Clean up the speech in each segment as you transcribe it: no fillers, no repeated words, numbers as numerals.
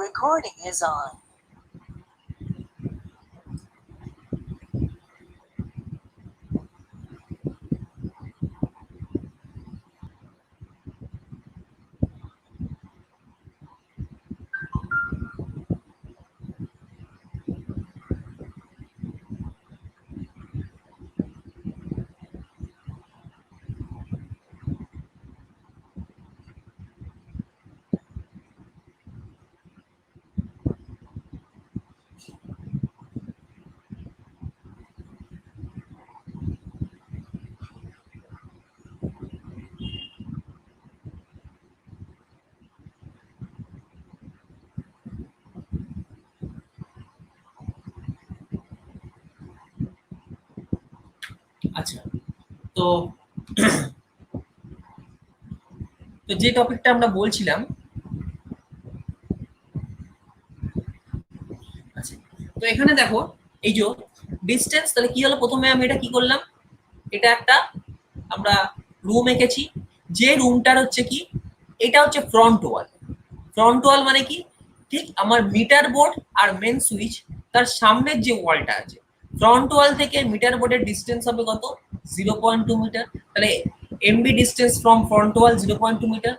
recording is on. আচ্ছা, তো তো যে টপিকটা আমরা বলছিলাম, আচ্ছা, তো এখানে দেখো এই যে ডিস্টেন্স, তাহলে কি হলো, প্রথমে আমি এটা কি করলাম, এটা একটা আমরা রুম এঁকেছি, যে রুমটার হচ্ছে কি, এটা হচ্ছে ফ্রন্ট ওয়াল। ফ্রন্ট ওয়াল মানে কি, ঠিক আমার মিটার বোর্ড আর মেন সুইচ তার সামনের যে ওয়ালটা আছে, ফ্রন্ট ওয়াল থেকে মিটার বোর্ডের ডিস্টেন্স হবে কত, 0.2 মিটার। তাহলে MB distance from front wall 0.2 metre.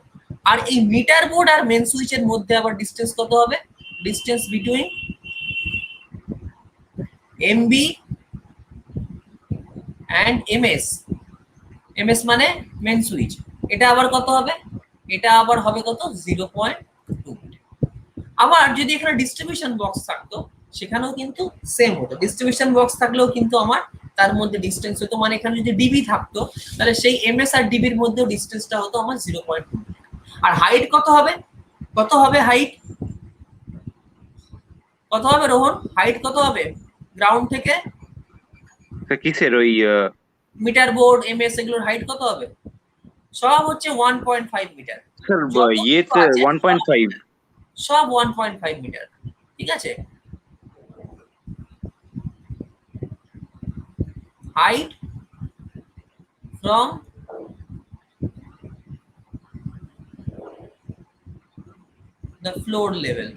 আর এই মিটার বোর্ড আর মেন সুইচের মধ্যে আবার ডিস্টেন্স কত হবে, distance between MB and MS, MS মানে মেন সুইচ, এটা আবার কত হবে, এটা আবার হবে কত, 0.2 মিটার। আবার যদি এখানে ডিস্ট্রিবিউশন বক্স থাকতো সেখানেও কিন্তু সেম হতো, ডিস্ট্রিবিউশন বক্স থাকলেও কিন্তু আমার তার মধ্যে ডিস্টেন্স হতো, মানে এখানে যদি ডিবি থাকতো তাহলে সেই এমএস আর ডিবির মধ্যেও ডিস্টেন্সটা হতো আমার 0.2 মিটার। আর হাইট কত হবে, কত হবে হাইট, কত হবে রোহন, হাইট কত হবে গ্রাউন্ড থেকে, কিসের ওই মিটার বোর্ড এমএস এগুলোর হাইট কত হবে, সব হচ্ছে 1.5 মিটার, স্যার ইয়েতে 1.5, সব 1.5 মিটার, ঠিক আছে। height from the floor level,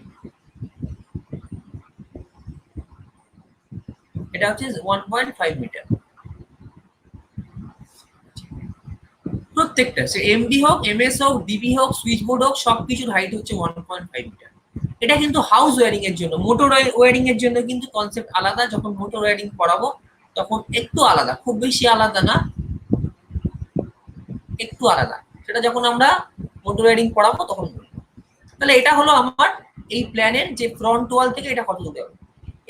এটা হচ্ছে 1.5 মিটার প্রত্যেকটা, সে এমডি হোক এমএস হোক ডিবি হোক সুইচ বোর্ড হোক, সবকিছুর হাইট হচ্ছে 1.5 মিটার। এটা কিন্তু হাউস ওয়্যারিং এর জন্য, মোটর ওয়্যারিং এর জন্য কিন্তু কনসেপ্ট আলাদা, যখন মোটর ওয়্যারিং পড়াবো তখন একটু আলাদা, খুব বেশি আলাদা না, একটু আলাদা, সেটা যখন আমরা মোটর ওয়্যারিং পড়াবো তখন বলবো। তাহলে এটা হলো আমার এই প্ল্যানের যে ফ্রন্ট ওয়াল থেকে এটা কত দূরে হবে।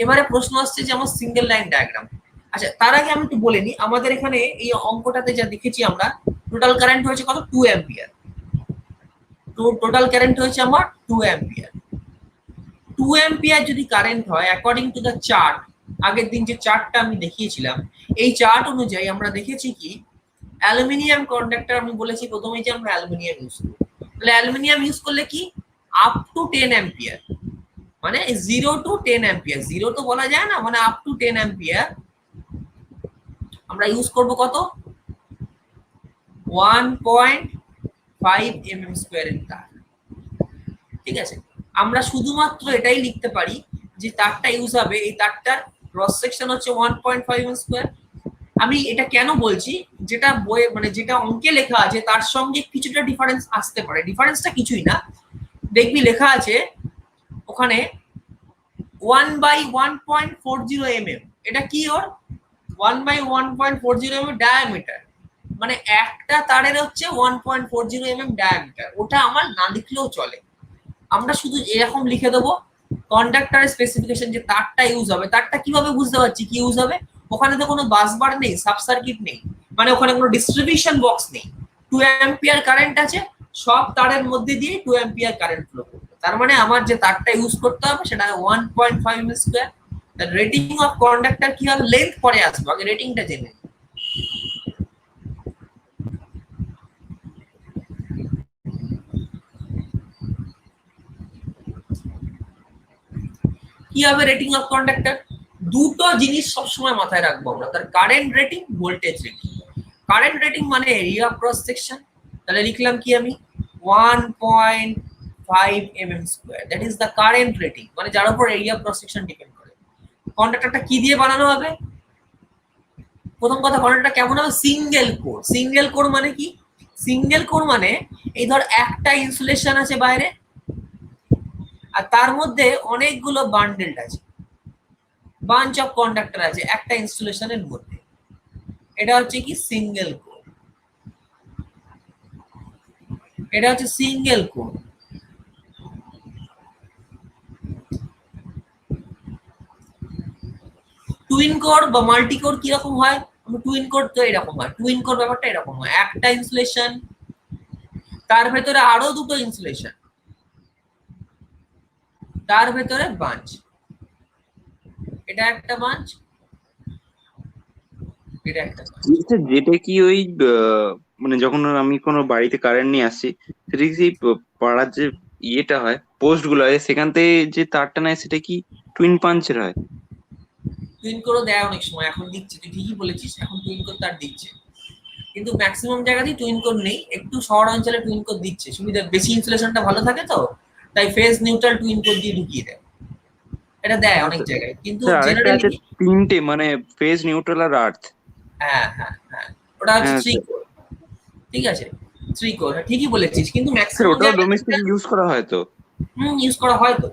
এবারে প্রশ্ন আসছে যে আমার সিঙ্গেল লাইন ডায়াগ্রাম। আচ্ছা, তার আগে আমি একটু বলে নিই, আমাদের এখানে এই অঙ্কটাতে যা দেখেছি আমরা, টোটাল কারেন্ট হয়েছে কত, 2 অ্যাম্পিয়ার। তো টোটাল কারেন্ট হয়েছে আমার 2 অ্যাম্পিয়ার। 2 অ্যাম্পিয়ার যদি কারেন্ট হয় অ্যাকর্ডিং টু দ্য চার্ট, আগের দিন যে চার্টটা আমি দেখিয়েছিলাম, এই চার্ট অনুযায়ী আমরা দেখেছি কি, অ্যালুমিনিয়াম কন্ডাক্টর আমি বলেছি প্রথমেই যে আমরা অ্যালুমিনিয়াম ইউজ করি, তাহলে অ্যালুমিনিয়াম ইউজ করলে কি আপ টু 10 অ্যাম্পিয়ার, মানে 0 টু 10 অ্যাম্পিয়ার, 0 তো বলা যায় না, মানে আপ টু 10 অ্যাম্পিয়ার আমরা ইউজ করব কত, 1.5 mm স্কয়ারের তার, ঠিক আছে। আমরা শুধুমাত্র এটাই লিখতে পারি যে তারটা ইউজ হবে, এই তারটার ক্রস সেকশন হচ্ছে 1.5 mm স্কয়ার। আমি এটা কেন বলছি, যেটা বইয়ে মানে যেটা অঙ্কে লেখা আছে তার সঙ্গে কিছুটা ডিফারেন্স আসতে পারে, ডিফারেন্সটা কিছুই না, দেখবি লেখা আছে ওখানে 1/1.40 mm, এটা কি ওর 1/1.40 mm ডায়ামিটার, মানে একটা তারের হচ্ছে 1.40 mm ডায়ামিটার, ওটা আমার না লিখলেও চলে, আমরা শুধু এরকম লিখে দেবো কন্ডাক্টরের স্পেসিফিকেশন, যে তারটা ইউজ হবে, তারটা কিভাবে বুঝতে পারছি কি ইউজ হবে, ওখানে তো কোনো বাসবার নেই, সাব সার্কিট নেই, মানে ওখানে কোনো ডিস্ট্রিবিউশন বক্স নেই, 2 অ্যাম্পিয়ার কারেন্ট আছে, সব তারের মধ্যে দিয়ে 2 অ্যাম্পিয়ার কারেন্ট ফ্লো করবে, তার মানে আমার যে তারটা ইউজ করতে হবে সেটা 1.5 mm স্কয়ার। তার রেটিং অফ কন্ডাক্টর কি হবে, লেন্থ পরে আসবে, আগে রেটিংটা জেনে নিই। কি হবে রেটিং অফ কন্ডাক্টর, দুটো জিনিস সবসময় মাথায় রাখবো আমরা, তার current rating, voltage rating. Current rating মানে এরিয়া ক্রস সেকশন, তাহলে লিখলাম কি আমি 1.5 5 mm square, that is the current rating, মানে যার উপর এরিয়া ক্রস সেকশন ডিপেন্ড করে। কন্ডাক্টরটা কি দিয়ে বানানো হবে? প্রথম কথা, কন্ডাক্টরটা কেমন হবে? Single core. সিঙ্গেল কোর মানে কি? সিঙ্গেল কোর মানে এই ধর একটা ইনসুলেশন আছে বাইরে, আর তার মধ্যে অনেকগুলো বান্ডেলড আছে, বাঞ্চ অফ কন্ডাক্টর আছে একটা ইনস্টলেশনের মধ্যে, এটা হচ্ছে কি সিঙ্গেল কোর। এটা হচ্ছে সিঙ্গেল কোর। টুইন কোর বা মাল্টি কোর কিরকম হয়? টুইন কোর তো এরকম হয়, টুইন কোর ব্যাপারটা এরকম হয়, একটা ইনসুলেশন, তার ভেতরে আরো দুটো ইনসুলেশন, তার ভেতরে বাঞ্চ, এটা একটা বাঞ্চ, এটা একটা বাঞ্চ। যেটা কি ওই মানে যখন আমি কোনো বাড়িতে কারেন্ট নিয়ে আসছি, সেটা কি সেই পাড়ার যে ইয়েটা হয়, পোস্ট গুলো হয়, সেখান থেকে যে তারটা নেয় সেটা কি টুইন পাঞ্চের হয়? টুইন কোরও দেয় অনেক সময়, এখন দিচ্ছে, তুই ঠিকই বলেছিস, এখন টুইন কোর তার দিচ্ছে, কিন্তু ম্যাক্সিমাম জায়গাতেই টুইন কোর নেই, একটু শহর অঞ্চলে টুইন কোর দিচ্ছে, সুবিধা বেশি, ইনসুলেশনটা ভালো থাকে তো, তাই ফেজ নিউট্রাল টুইন কোর দিয়ে ঢুকিয়ে দেয়, এটা দেয় অনেক আচ্ছা জায়গায়, কিন্তু স্যার, আরেকটা আছে জেনারেলি। তিনটে, মানে ফেজ, নিউট্রাল আর আর্থ। হ্যাঁ হ্যাঁ হ্যাঁ, ওটা হচ্ছে হ্যাঁ থ্রি স্যার। কোর, ঠিক আছে, থ্রি কোর, ঠিকই বলেছিস, কিন্তু স্যার ম্যাক্সিমাম ওটাও জায়গায় ডোমেস্টিক ইউজ করা হয় তো? ইউজ করা হয় তো,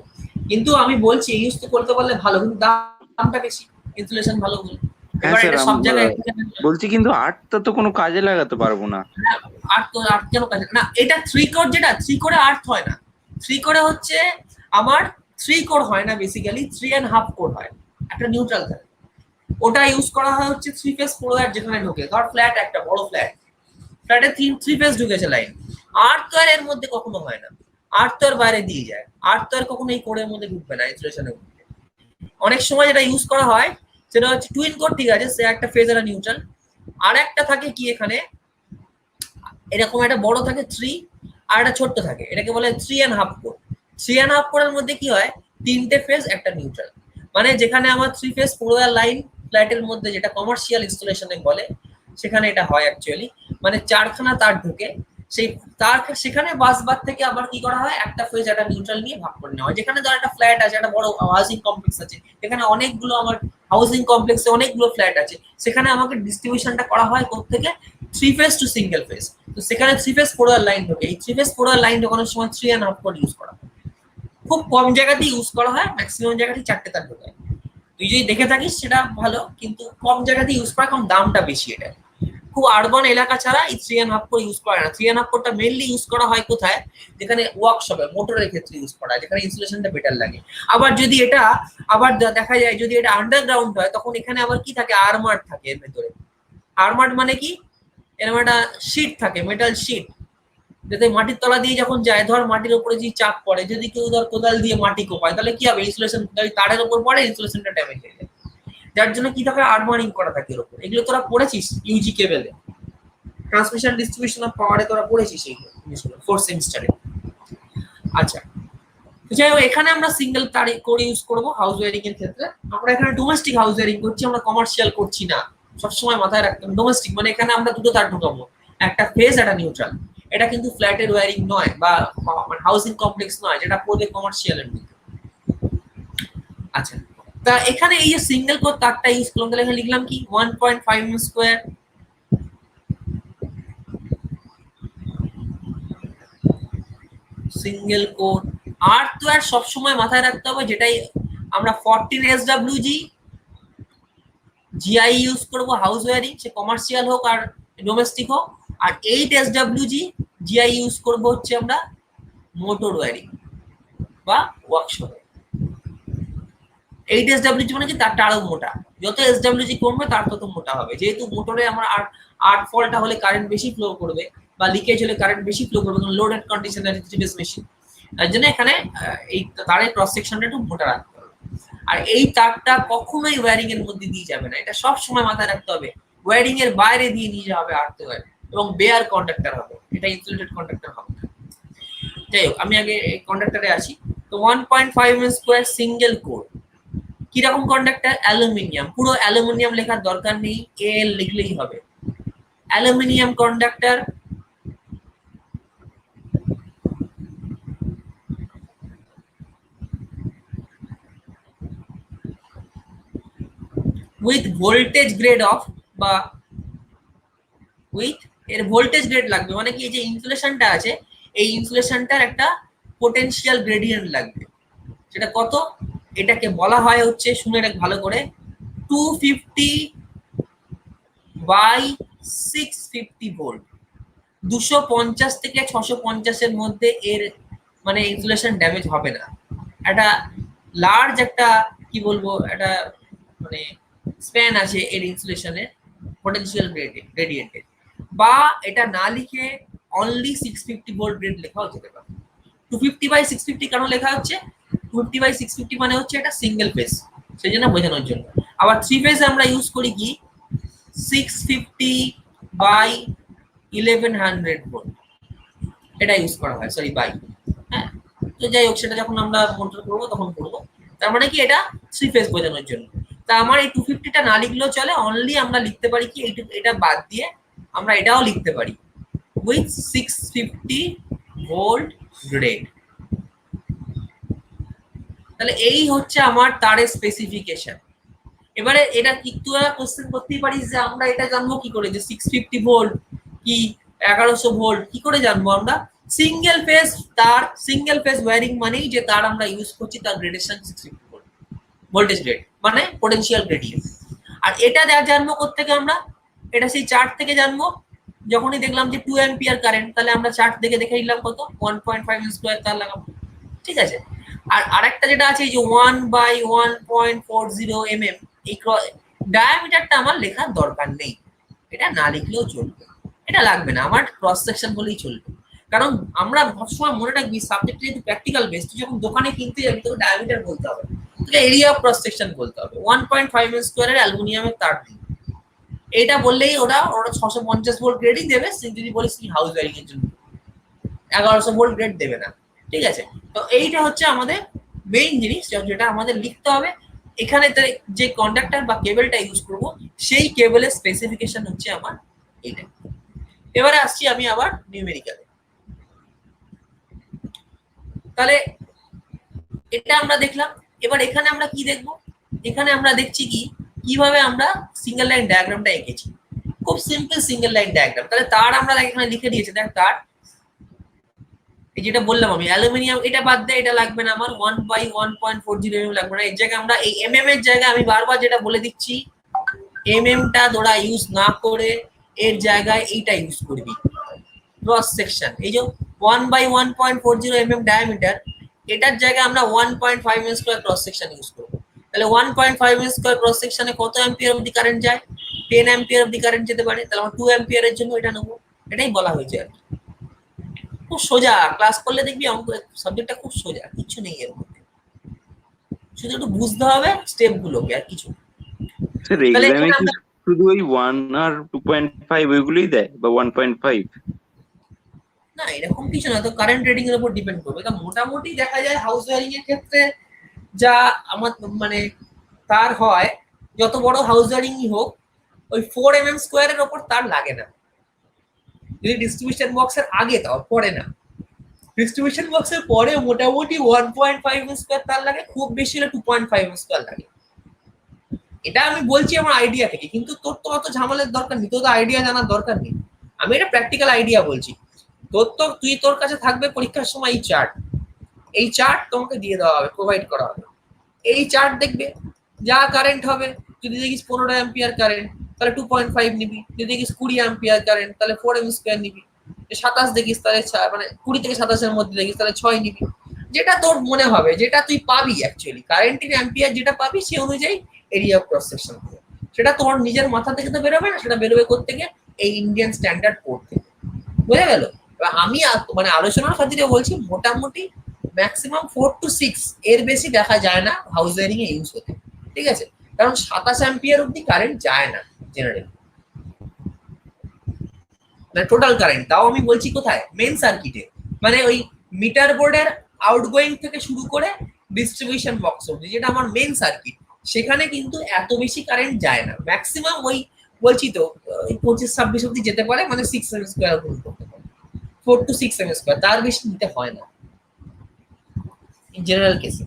কিন্তু আমি বলছি ইউজ তো করতে পারলে ভালো, কিন্তু দামটা বেশি, ইনসুলেশন ভালো বলে, হ্যাঁ এবার স্যার, এটা সব জায়গায় বলছি কিন্তু আর্টটা তো কোনো কাজে লাগাতে পারবো না। আর্ট তো আর্ট কেন কাজে না? এটা থ্রি কোর, যেটা থ্রি কোরে আর্ট হয় না, থ্রি কোরে হচ্ছে আমার থ্রি কোর হয় না, বেসিক্যালি 3.5 কোর হয়, একটা নিউট্রাল থাকে, ওটা ইউজ করা হয় হচ্ছে থ্রি ফেজ ফোর ওয়্যার যেখানে ঢোকে, ধর ফ্ল্যাট, একটা বড় ফ্ল্যাট, ফ্ল্যাটে থ্রি ফেজ ঢুকেছে লাইন, আর্ট তো আর এর মধ্যে কখনো হয় না, আর্ট তো আর বাইরে দিয়ে যায়, আর্ট তো আর কখনো এই কোরের মধ্যে ঢুকবে না, ইনসুলেশনের মধ্যে। অনেক সময় যেটা ইউজ করা হয় সেটা হচ্ছে টুইন কোর, ঠিক আছে, সে একটা ফেজ আর নিউট্রাল, আর একটা থাকে কি এখানে, এরকম একটা বড় থাকে থ্রি, আর একটা ছোট্ট থাকে, এটাকে বলে 3.5 কোর। 3.5 কোরের মধ্যে কি হয়, তিনটে ফেজ একটা নিউট্রাল, মানে যেখানে আমার three phase four wire line ফ্ল্যাটের মধ্যে, যেটা কমার্শিয়াল ইনস্টলেশনে বলে, সেখানে এটা হয় অ্যাকচুয়ালি, মানে চারখানা তার ঢুকে, সেই তার সেখানে বাসবার থেকে আবার কি করা হয়, একটা ফেজ একটা নিউট্রাল নিয়ে ভাগ করে নেওয়া হয়, যেখানে ধর একটা ফ্ল্যাট আছে, একটা বড় হাউজিং কমপ্লেক্স আছে, এখানে অনেকগুলো আমার হাউজিং কমপ্লেক্সে অনেকগুলো ফ্ল্যাট আছে, সেখানে আমাকে ডিস্ট্রিবিউশনটা করা হয় কোত্থেকে, three phase to single phase, তো সেখানে three phase four wire line ঢোকে, এই three phase four wire line ঢোকানোর সময় 3.5 কোর ইউজ করা হয়, খুব কম জায়গাতেই ইউজ করা হয়, ম্যাক্সিমাম জায়গাতেই চারটে তার ঢোকায়, তুই যদি দেখে থাকিস সেটা ভালো, কিন্তু কম জায়গাতে ইউজ করা, কারণ দামটা বেশি, এটা খুব আরবান এলাকা ছাড়া এই 3.5 কোর ইউজ করা হয় না। 3.5 কোরটা মেইনলি ইউজ করা হয় কোথায়, যেখানে ওয়ার্কশপে মোটরের ক্ষেত্রে ইউজ করা হয়, যেখানে ইনসুলেশনটা বেটার লাগে। আবার যদি এটা আবার দেখা যায় যদি এটা আন্ডারগ্রাউন্ড হয়, তখন এখানে আবার কি থাকে, আর্মার্ড থাকে এর ভেতরে। আর্মার্ড মানে কি, এরকম একটা শীট থাকে, মেটাল শীট, যাতে মাটির তলা দিয়ে যখন যায়, ধর মাটির উপরে যদি চাপ পড়ে, যদি কেউ ধর কোদাল দিয়ে মাটি কোপায়, তাহলে কি হবে, ইনসুলেশন তারের উপর পড়ে, ইনসুলেশনটা ড্যামেজ হয়ে যায়, যার জন্য কি থাকে, আর্মারিং করা থাকে এর উপর। এগুলো তোরা পড়েছিস ইউজি কেবেলে, ট্রান্সমিশন ডিস্ট্রিবিউশন অফ পাওয়ারে তোরা পড়েছিস এই জিনিসগুলো ফোর্থ সেমিস্টারে। আচ্ছা, তো যাই হোক, এখানে আমরা সিঙ্গেল তার কোর ইউজ করব হাউস ওয়ারিং এর ক্ষেত্রে, আমরা এখানে ডোমেস্টিক হাউস ওয়ারিং করছি, আমরা কমার্শিয়াল করছি না, সবসময় মাথায় রাখতে হবে ডোমেস্টিক মানে এখানে আমরা দুটো তার ঢোকাবো, একটা ফেজ একটা নিউট্রাল, এটা কিন্তু ফ্ল্যাটের ওয়ারিং নয় বা হাউসিং কমপ্লেক্স নয়, যেটা পড়বে কমার্শিয়ালের মধ্যে। আচ্ছা, তা এখানে এই যে সিঙ্গেল কোর তারটা ইউজ করলাম, তাহলে এখানে লিখলাম কি 1.5 mm স্কয়ার, সিঙ্গেল কোর। আর তো আর সবসময় মাথায় রাখতে হবে, যেটাই আমরা 14 SWG জিআই ইউজ করবো হাউস ওয়ারিং, সে কমার্শিয়াল হোক আর ডোমেস্টিক হোক, আর 8 SWG জিআই ইউজ করবো হচ্ছে আমরা মোটর ওয়ারিং বা ওয়ার্কশপে। 8 SWG মানে কি, তারটা আরো মোটা, যত SWG কমবে তার তত মোটা হবে, যেহেতু মোটরে আমরা আর্ট ফলটা হলে কারেন্ট বেশি ফ্লো করবে, বা লিকেজ হলে কারেন্ট বেশি ফ্লো করবে, কারণ load and conditioner three phase machine, তার জন্য এখানে এই তারের ক্রস সেকশনটা একটু মোটা রাখতে হবে। আর এই তারটা কখনোই ওয়্যারিং এর মধ্যে দিয়ে যাবে না, এটা সব সময় মাথায় রাখতে হবে, ওয়্যারিং এর বাইরে দিয়ে নিয়ে যাওয়া হবে আর্থ ওয়্যার, এবং বেয়ার কন্ডাক্টর হবে, এটা ইনসুলেটেড কন্ডাক্টর হবে না। যাই হোক, আমি আগে এই কন্ডাক্টরে আসি। তো 1.5 mm স্কয়ার সিঙ্গেল কোর, কিরকম কন্ডাক্টর, অ্যালুমিনিয়াম, পুরো অ্যালুমিনিয়াম লেখার দরকার নেই, এল লিখলেই হবে, aluminium conductor, with voltage grade of, বা উইথ এর ভোল্টেজ গ্রেড লাগবে, মানে কি এই যে ইনসুলেশনটা আছে এই ইনসুলেশনটার একটা পোটেনশিয়াল গ্রেডিয়েন্ট লাগবে। সেটা কত? এটাকে বলা হয় হচ্ছে, শুনে রাখ ভালো করে, 250 বাই 650 ভোল্ট। 250 থেকে 650 মধ্যে এর মানে ইনসুলেশন ড্যামেজ হবে না। একটা লার্জ একটা কি বলবো একটা মানে স্প্যান আছে এর ইনসুলেশনের পটেনশিয়াল গ্রেডিয়েন্টের। বা এটা না লিখে অনলি 650 ভোল্ট গ্রেড লেখাও যেতে পারে। 250 বাই 650 কেন লেখা হচ্ছে? 250 বাই 650 মানে হচ্ছে এটা সিঙ্গেল ফেজ, সেই জন্য বোঝানোর জন্য। আবার থ্রি ফেজ আমরা ইউজ করি কি 650 বাই 1100 ভোল্ট, এটা ইউজ করা হয়, সরি বাই। হ্যাঁ, তো যাই হোক, সেটা যখন আমরা মোটর করবো তখন করবো। তার মানে কি এটা থ্রি ফেজ বোঝানোর জন্য। তা আমার এই 250টা না লিখলেও চলে, অনলি আমরা লিখতে পারি কি এটা বাদ দিয়ে আমরা এটাও লিখতে পারি উইথ 650 ভোল্ট গ্রেড। তাহলে এই হচ্ছে আমার তারের স্পেসিফিকেশন। এবারে এটা কি তুই কোশ্চেন করতেই পারিস যে আমরা এটা জানবো কি করে যে 650 ভোল্ট কি 1100 ভোল্ট কি করে জানবো আমরা? সিঙ্গেল ফেজ তার, সিঙ্গেল ফেজ ওয়্যারিং মানেই যে তার আমরা ইউজ করছি তার গ্রেডেশন 650 ভোল্ট, ভোল্টেজ গ্রেড মানে পোটেনশিয়াল গ্রেডিয়েন্ট। আর এটা জানবো কোত্থেকে আমরা? এটা সেই চার্ট থেকে জানবো। যখনই দেখলাম যে 2 অ্যাম্পিয়ার কারেন্ট, তাহলে আমরা চার্ট থেকে দেখে নিলাম কত 1.5 স্কয়ার তার লাগাবো, ঠিক আছে। আর আরেকটা যেটা আছে এই যে 1 বাই 1.40 mm, এই ডায়ামিটারটা আমার লেখার দরকার নেই, এটা না লিখলেও চলবে, এটা লাগবে না, আমার ক্রস সেকশন বলেই চলবে। কারণ আমরা সবসময় মনে রাখবি সাবজেক্ট যেহেতু প্র্যাকটিক্যাল বেস, তুই যখন দোকানে কিনতে যাবি তোকে ডায়ামিটার বলতে হবে, তোকে এরিয়া অফ ক্রস সেকশন বলতে হবে। 1.5 স্কয়ারের অ্যালুমিনিয়ামের তার দিই, এটা বললেই ওরা ওরা 650 ভোল্ট গ্রেডই দেবে। যদি বলিস কি হাউস ওয়্যারিং এর জন্য 1100 ভোল্ট গ্রেড দেবে না, ঠিক আছে। তো এইটা হচ্ছে আমাদের মেইন জিনিস যেটা আমাদের লিখতে হবে। এখানে যে কন্ডাক্টর বা কেবলটা ইউজ করব সেই কেবলের স্পেসিফিকেশন হচ্ছে আমার এইটা। এবারে আসছি আমি আবার নিউমেরিক্যালে। তাহলে এটা আমরা দেখলাম। এবার এখানে আমরা কি দেখব? এখানে আমরা দেখছি কি কিভাবে আমরা সিঙ্গেল লাইন ডায়াগ্রামটা এঁকেছি। খুব সিম্পল সিঙ্গেল লাইন ডায়াগ্রাম। তাহলে তার আমরা এখানে লিখে দিয়েছি, দেখ তার এই যেটা বললাম আমি অ্যালুমিনিয়াম, এটা বাদ দেয়, এটা লাগবে না আমার। 1 বাই 1.40 mm লাগবে না। এর জায়গায় আমরা এই mm এর জায়গায় আমি বারবার যেটা বলে দিচ্ছি, mm টা তোরা ইউজ না করে এর জায়গায় এইটা ইউজ করবি, ক্রস সেকশন। এই যে 1 বাই 1.40 mm ডায়ামিটার, এটার জায়গায় আমরা 1.5 mm square cross section use করব। তাহলে 1.5 mm স্কয়ার ক্রস সেকশনে কত অ্যাম্পিয়ার অবধি কারেন্ট যায়? 10 অ্যাম্পিয়ার অবধি কারেন্ট যেতে পারে। তাহলে আমরা 2 অ্যাম্পিয়ারের জন্য এটা নেবো, এটাই বলা হয়েছে আর কি। খুব সোজা, ক্লাস করলে দেখবি অঙ্ক সাবজেক্টটা খুব সোজা, কিছু নেই এর মধ্যে, শুধু একটু বুঝতে হবে স্টেপ গুলোকে, আর কিছু। স্যার তাহলে এক্সামে এখানে কি আমরা শুধু ওই 1 আর 2.5 ওইগুলোই দেয় বা 1.5? না এরকম কিছু না, তো কারেন্ট রেটিং এর উপর ডিপেন্ড করবে। তা মোটামুটি দেখা যায় হাউস ওয়্যারিং এর ক্ষেত্রে যা আমার মানে তার হয়, যত বড় হাউস ওয়্যারিংই হোক ওই 4 mm স্কোয়ারের ওপর তার লাগে না, যদি ডিস্ট্রিবিউশন বক্সের আগে তাও পরে না। ডিস্ট্রিবিউশন বক্সের পরে মোটামুটি 1.5 স্কোয়ার তার লাগে, খুব বেশি হলে 2.5 স্কোয়ার লাগে। এটা আমি বলছি আমার আইডিয়া থেকে, কিন্তু তোর তো অত ঝামেলার দরকার নেই, তোর তো আইডিয়া জানার দরকার নেই। আমি এটা প্র্যাকটিক্যাল আইডিয়া বলছি। তোর কাছে থাকবে পরীক্ষার সময় এই চার্ট, এই চার্ট তোমাকে দিয়ে দেওয়া হবে, প্রোভাইড করা হবে। এই চার্ট দেখবে, যা কারেন্ট হবে, যদি দেখিস 15 অ্যাম্পিয়ার কারেন্ট তাহলে 2.5 নিবি, যদি দেখিস 20 অ্যাম্পিয়ার কারেন্ট তাহলে 4 m স্কয়ার নিবি, 27 দেখিস তাহলে মানে 20 থেকে 27 এর মধ্যে দেখিস তাহলে 6 নিবি। যেটা তোর মনে হবে, যেটা তুই পাবি অ্যাকচুয়ালি কারেন্টের অ্যাম্পিয়ার যেটা পাবি সেই অনুযায়ী এরিয়া অফ ক্রস সেকশন হবে। সেটা তোর নিজের মাথা থেকে তো বেরোবে না, সেটা বেরোবে কোত্থেকে? এই ইন্ডিয়ান স্ট্যান্ডার্ড কোড থেকে। বোঝা গেল? আমি মানে আলোচনার খাতিরে বলছি মোটামুটি ম্যাক্সিমাম 4 to 6 এর বেশি দেখা যায় না হাউস ওয়্যারিং এ ইউজ হতে, ঠিক আছে। কারণ 27 অ্যাম্পিয়ার অব্দি কারেন্ট যায় না জেনারেলি, মানে টোটাল কারেন্ট। তাও আমি বলছি কোথায়? মেন সার্কিটে, মানে ওই মিটার বোর্ডের আউটগোয়িং থেকে শুরু করে ডিস্ট্রিবিউশন বক্স অব্দি, যেটা আমার মেন সার্কিট, সেখানে কিন্তু এত বেশি কারেন্ট যায় না। ম্যাক্সিমাম ওই বলছি তো ওই 25-26 অব্দি যেতে পারে, মানে 6 m স্কয়ার করতে পারে, 4 to 6 m স্কয়ার, তার বেশি নিতে হয় না জেনারেল কেসে।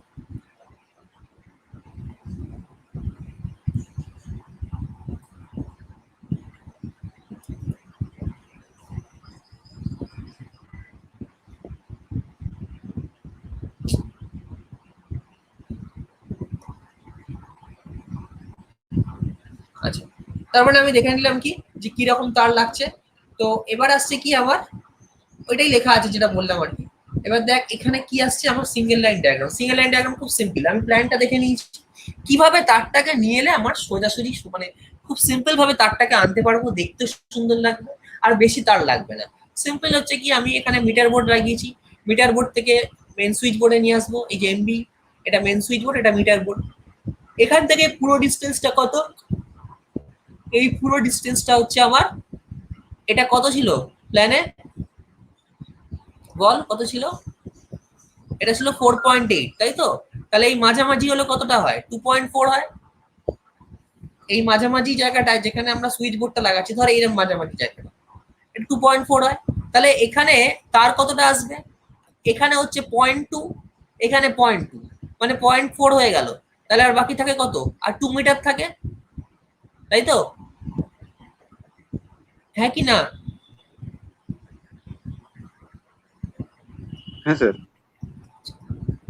তার মানে আমি দেখে নিলাম কি যে কিরকম তার লাগছে। তো এবার আসছে কি আমার ওইটাই লেখা আছে যেটা বললাম আর কি। এবার দেখ এখানে কি আসছে আমার single line diagram. Single line diagram খুব সিম্পল, আমি প্ল্যানটা দেখে নিয়েছি কিভাবে তারটাকে নিয়ে এলে আমার সোজাসুজি মানে খুব সিম্পল ভাবে তারটাকে আনতে পারবো, দেখতে সুন্দর লাগবে আর বেশি তার লাগবে না। সিম্পল হচ্ছে কি আমি এখানে মিটার বোর্ড লাগিয়েছি, মিটার বোর্ড থেকে মেন সুইচ বোর্ডে নিয়ে আসবো, এই যে এমবি এটা মেন সুইচ বোর্ড, এটা মিটার বোর্ড। এখান থেকে পুরো ডিস্টেন্সটা কত, এই পুরো ডিস্টেন্সটা হচ্ছে আমার, এটা কত ছিল প্ল্যানে বল কত ছিল, এটা ছিল 4.8 তাই তো। তাহলে এই মাঝামাঝি হলো কতটা হয় 2.4 হয়। এই মাঝামাঝি জায়গাটা যেখানে আমরা সুইচ বোর্ডটা লাগাচ্ছি ধর এইরকম মাঝামাঝি জায়গাটা এটা 2.4 হয়। তাহলে এখানে তার কতটা আসবে, এখানে হচ্ছে 0.2, এখানে 0.2, মানে 0.4 হয়ে গেল। তাহলে আর বাকি থাকে কত, আর 2 মিটার থাকে, তাই তো, হ্যাঁ কি না। হ্যাঁ স্যার।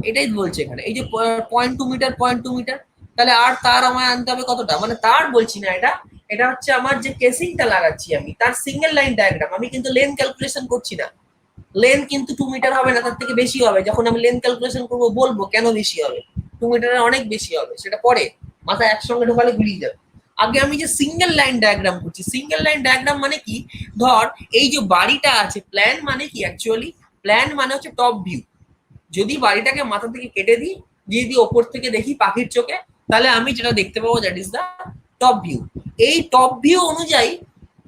এটাই বলছে এখানে, এই যে 0.2 মিটার 0.2 মিটার, তাহলে আর তার আমায় আনতে হবে কতটা, মানে তার বলছি না এটা, এটা হচ্ছে আমার যে কেসিংটা লাগাচ্ছি আমি তার সিঙ্গেল লাইন ডায়াগ্রাম, আমি কিন্তু লেন ক্যালকুলেশন করছি না। লেন কিন্তু 2 মিটার হবে না, তার থেকে বেশি হবে, যখন আমি লেন ক্যালকুলেশন করবো বলবো কেন বেশি হবে, 2 মিটারের অনেক বেশি হবে, সেটা পরে মাথায় একসঙ্গে ঢোকালে গুলিয়ে যাবে। আগে আমি যে সিঙ্গেল লাইন ডায়াগ্রাম করছি, সিঙ্গেল লাইন ডায়াগ্রাম মানে কি, ধর এই যে বাড়িটা আছে, প্ল্যান মানে কি অ্যাকচুয়ালি, প্ল্যান মানে হচ্ছে টপ ভিউ। যদি বাড়িটাকে মাথা থেকে কেটে দিই, দিয়ে দিয়ে ওপর থেকে দেখি পাখির চোখে, তাহলে আমি যেটা দেখতে পাবো that is the top view. এই টপ ভিউ অনুযায়ী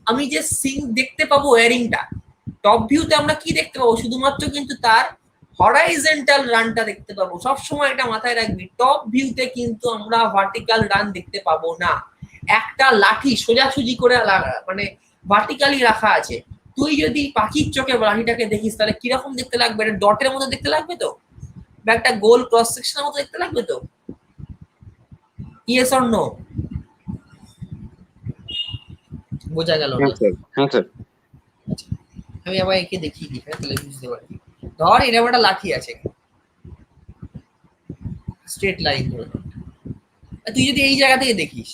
আমি যে সিং দেখতে পাবো ওয়ারিংটা, টপ ভিউতে আমরা কি দেখতে পাবো, শুধুমাত্র কিন্তু তার হরাইজেন্টাল রানটা দেখতে পাবো। সবসময় এটা মাথায় রাখবি, টপ ভিউতে কিন্তু আমরা ভার্টিক্যাল রান দেখতে পাবো না। একটা লাঠি সোজাসুজি করে মানে ভার্টিক্যালি রাখা আছে, তুই যদি পাখির চোখে লাঠিটাকে দেখিস তাহলে কিরকম দেখতে লাগবে, এটা ডটের মতো দেখতে লাগবে তো, বা একটা গোল ক্রস সেকশনের মতো দেখতে লাগবে তো, ইয়েস অর নো, বোঝা গেল হ্যাঁ না। স্যার। হ্যাঁ স্যার। আমি আবার একে দেখিয়ে দিই তাহলে বুঝতে পারবি। ধর এরকম একটা লাঠি আছে, স্ট্রেট লাইন ধরে, তুই যদি এই জায়গা থেকে দেখিস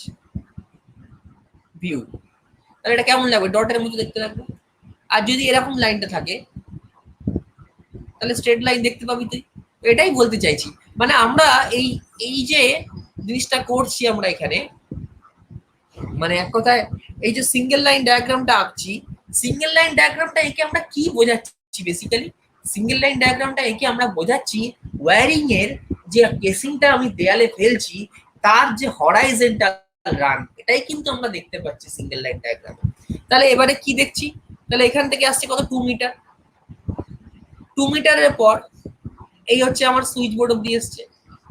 ভিউ, তাহলে এটা কেমন লাগবে, ডটের মতো দেখতে লাগবে। আর যদি এরকম লাইনটা থাকে তাহলে স্ট্রেট লাইন দেখতে পাবি তুই। এটাই বলতে চাইছি, মানে আমরা এই এই যে জিনিসটা করছি আমরা এখানে, মানে এক কথায় এই যে সিঙ্গেল লাইন ডায়াগ্রামটা আঁকছি, সিঙ্গেল লাইন ডায়াগ্রামটা একে আমরা কি বোঝাচ্ছি বেসিক্যালি, সিঙ্গেল লাইন ডায়াগ্রামটা একে আমরা বোঝাচ্ছি ওয়্যারিং এর যে কেসিংটা আমি দেয়ালে ফেলছি তার যে হরাইজেন্টাল রান, এটাই কিন্তু আমরা দেখতে পাচ্ছি সিঙ্গেল লাইন ডায়াগ্রামে। তাহলে এবারে কি দেখছি, তাহলে এখান থেকে আসছে কত 2 মিটার, 2 মিটারের পর এই হচ্ছে আমার সুইচ বোর্ড অব্দি এসছে,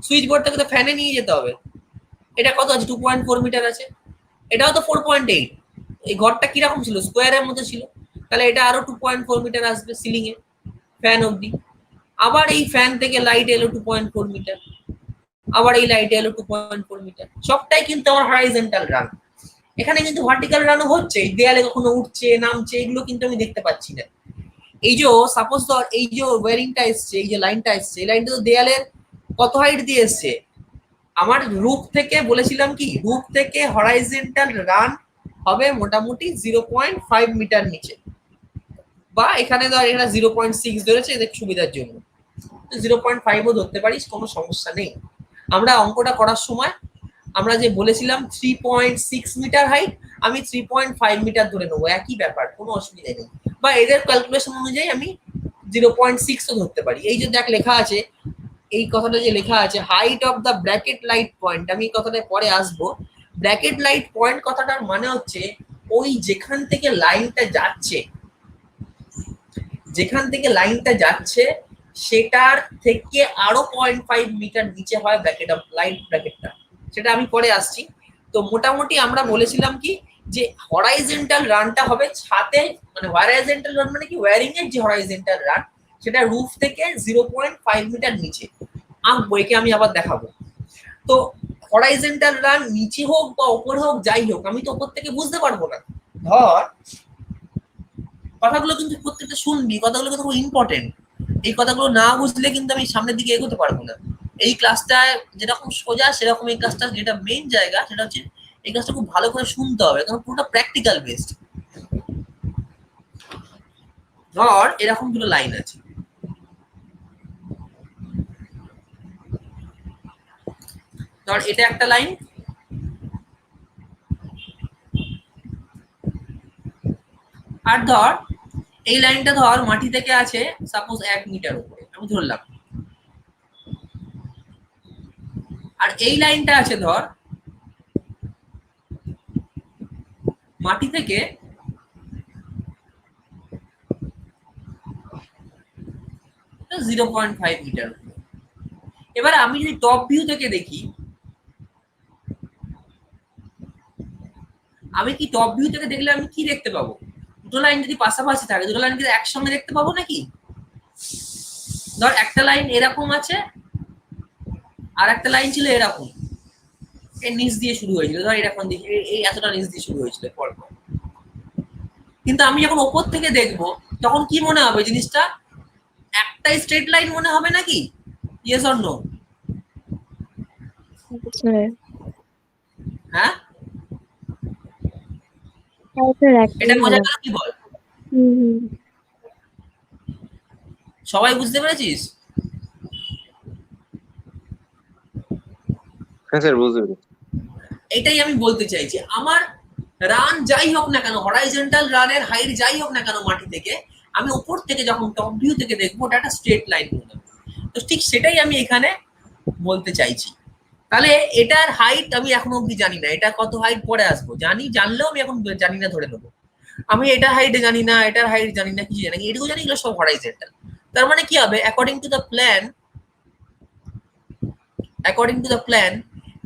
সুইচ বোর্ড থেকে তো ফ্যানে নিয়ে যেতে হবে, এটা কত আছে 2.4 মিটার আছে, এটাও তো 4.8। এই ঘরটা কিরকম ছিল, স্কোয়ারের মতো ছিল, তাহলে এটা আরো 2.4 মিটার আসবে সিলিং এ ফ্যান অব্দি। আবার এই ফ্যান থেকে লাইট এলো 2.4 মিটার, আবার এই লাইট এলো 2.4 মিটার, সবটাই কিন্তু আমার হরাইজেন্টাল রান। এখানে কিন্তু ভার্টিক্যাল রানও হচ্ছে, এই দেয়ালে কখনো উঠছে নামছে এগুলো কিন্তু আমি দেখতে পাচ্ছি না। এই যে সাপোজ ধর এই যে ওয়ারিংটা এসছে, এই যে লাইনটা এসছে, এই লাইনটা তো দেয়ালের কত হাইট দিয়ে এসছে, আমার রুফ থেকে বলেছিলাম কি, রুফ থেকে হরাইজেন্টাল রান হবে মোটামুটি 0.5 মিটার নিচে, বা এখানে ধর এখানে 0.6 ধরেছে এদের সুবিধার জন্য, 0.5ও ধরতে পারিস, কোনো সমস্যা নেই। আমরা অঙ্কটা করার সময় আমরা যে বলেছিলাম 3.6 মিটার হাইট, আমি 3.5 মিটার ধরে নেবো, একই ব্যাপার, কোনো অসুবিধা নেই। বা এদের ক্যালকুলেশন অনুযায়ী আমি 0.6ও ধরতে পারি। এই যে দেখ লেখা আছে, এই কথাটা যে লেখা আছে height of the bracket light point, আমি এই কথাটা পরে আসবো। ব্র্যাকেট লাইট পয়েন্ট কথাটার মানে হচ্ছে ওই যেখান থেকে লাইনটা যাচ্ছে, যেখান থেকে লাইনটা যাচ্ছে সেটার থেকে আরো 0.5 মিটার নিচে হয় ব্র্যাকেট অফ লাইট ব্র্যাকেটটা, সেটা আমি পরে আসছি। তো মোটামুটি আমরা বলেছিলাম কি যে হরাইজেন্টাল রানটা হবে ছাতে, মানে হরাইজেন্টাল রান মানে কি ওয়্যারিং এর যে হরাইজেন্টাল রান সেটা রুফ থেকে 0.5 মিটার নিচে আঁকবো, একে আমি আবার দেখাবো। তো হরাইজেন্টাল রান নিচে হোক বা ওপরে হোক যাই হোক, আমি তো ওপর থেকে বুঝতে পারবো না। ধর কথাগুলো কিন্তু প্রত্যেকটা শুনবি, কথাগুলো কিন্তু খুব ইম্পর্টেন্ট, এই কথাগুলো না বুঝলে কিন্তু আমি সামনের দিকে এগোতে পারবো না। এই ক্লাসটা যেরকম সোজা সেরকম এই ক্লাসটা যেটা মেইন জায়গা সেটা হচ্ছে এই কাজটা খুব ভালো করে শুনতে হবে, কারণ পুরোটা প্র্যাকটিক্যাল বেসড। ধর এরকম দুটো লাইন আছে, ধর এটা একটা লাইন, আর ধর এই লাইনটা ধর মাটি থেকে আছে সাপোজ 1 মিটার উপরে, আমি ধরলাম, আর এই লাইনটা আছে ধর মাটি থেকে 0.5 মিটার। এবার আমি যদি টপ ভিউ থেকে দেখি, আমি কি টপ ভিউ থেকে দেখলে আমি কি দেখতে পাবো? দুটো লাইন যদি পাশাপাশি থাকে, দুটো লাইন কিন্তু একসঙ্গে দেখতে পাবো নাকি? ধর একটা লাইন এরকম আছে, আর একটা লাইন ছিল এরকম, এই নিচ দিয়ে শুরু হয়েছিল, ধর এরকম দিকে এই এতটা নিচ দিয়ে শুরু হয়েছিল পরপর। কিন্তু আমি যখন ওপর থেকে দেখবো তখন কি মনে হবে জিনিসটা একটাই স্ট্রেট লাইন মনে হবে নাকি? Yes or no? হ্যাঁ, এটা বোঝা গেল কি বল? সবাই বুঝতে পেরেছিস? হ্যাঁ স্যার, বুঝতে পেরেছি। এটাই আমি বলতে চাইছি, আমার রান যাই হোক না কেন, হরাইজন্টাল রানের হাইট যাই হোক না কেন মাটি থেকে, আমি উপর থেকে যখন টপ ভিউ থেকে দেখবো ওটা একটা স্ট্রেট লাইন মনে হবে। তো ঠিক সেটাই আমি এখানে বলতে চাইছি। তাহলে এটার হাইট আমি এখনো অব্দি জানি না, এটা কত হাইট পরে আসবো, জানলেও আমি এখন জানি না ধরে নেবো। আমি এটার হাইট জানি না, এটার হাইট জানি না, কিছু জানি না, এটুকু জানি এগুলো সব হরাইজন্টাল। তার মানে কি হবে, according to the plan, according to the plan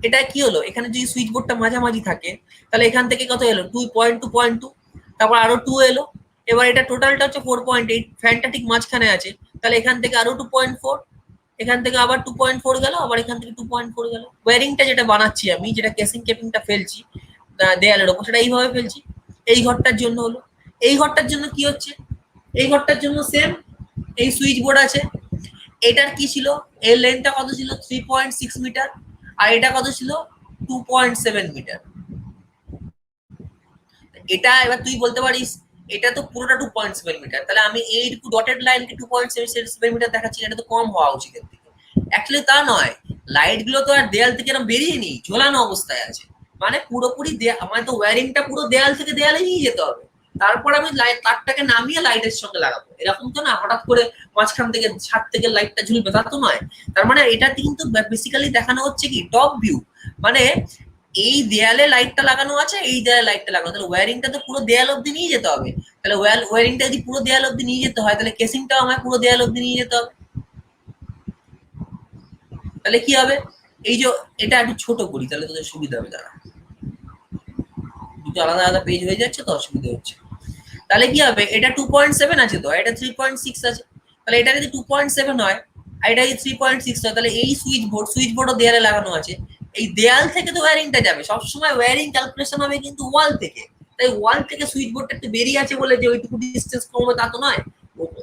এটা কি হলো, এখানে যদি সুইচ বোর্ডটা মাঝামাঝি থাকে তাহলে এখান থেকে কত এলো 2.2.2, তারপর আরো 2 এলো, এবার এটা টোটালটা হচ্ছে 4.8, ফ্যানটা ঠিক মাঝখানে আছে, তাহলে এখান থেকে আরো 2.4, এখান থেকে আবার 2.4 গেল, আবার এখান থেকে 2.4 গেল। ওয়ারিংটা যেটা বানাচ্ছি আমি, যেটা কেসিং কেপিংটা ফেলছি দেয়ালের ওপর, সেটা এইভাবে ফেলছি। এই ঘরটার জন্য হলো, এই ঘরটার জন্য কি হচ্ছে, এই ঘরটার জন্য সেম, এই সুইচ বোর্ড আছে, এটার কি ছিল, এর লেন্থটা কত ছিল 3.6 মিটার, আর এটা কত ছিল 2.7 মিটার। এটা এবার তুই বলতে পারিস এটা তো পুরোটা 2.7 মিটার, তাহলে আমি এই ডটেড লাইনকে 2.7 মিটার দেখাচ্ছি, এটা তো কম হওয়া উচিত এর থেকে। অ্যাকচুয়ালি তা নয়, লাইট গুলো তো আর দেয়াল থেকে এরকম বেরিয়ে নি, ঝোলানো অবস্থায় আছে, মানে পুরোপুরি আমার তো ওয়্যারিংটা পুরো দেয়াল থেকে দেয়ালে নিয়ে যেতে হবে, তারপর আমি লাইট তারটাকে নামিয়ে লাইটের সঙ্গে লাগাবো, এরকম তো না হঠাৎ করে মাঝখান থেকে ছাদ থেকে লাইটটা ঝুলবে, তা তো নয়। তার মানে এটাতে কিন্তু বেসিক্যালি দেখানো হচ্ছে কি টপ ভিউ, মানে এই দেয়ালে লাইটটা লাগানো আছে, এই দেয়ালে লাইটটা লাগানো, তাহলে ওয়্যারিংটা তো পুরো দেয়াল অব্দি নিয়ে যেতে হবে, তাহলে ওয়্যারিংটা যদি পুরো দেয়াল অব্দি নিয়ে যেতে হয় তাহলে কেসিংটাও আমায় পুরো দেয়াল অব্দি নিয়ে যেতে হবে। তাহলে কি হবে, এই যে এটা একটু ছোট করি তাহলে তোদের সুবিধা হবে, দাঁড়া দুটো আলাদা আলাদা পেজ হয়ে যাচ্ছে তো অসুবিধা হচ্ছে। তাহলে কি হবে, এটা 2.7 আছে তো, এটা 3.6 আছে, তাহলে এটা যদি 2.7 হয় আর এটা যদি 3.6 হয়, তাহলে এই সুইচ বোর্ডও দেয়ালে লাগানো আছে, এই দেয়াল থেকে তো ওয়্যারিংটা যাবে, সবসময় ওয়্যারিং ক্যালকুলেশন হবে কিন্তু ওয়াল থেকে, তাই ওয়াল থেকে সুইচ বোর্ডটা একটু বেরিয়ে আছে বলে যে ওইটুকু ডিস্টেন্স কম হবে তা তো নয়,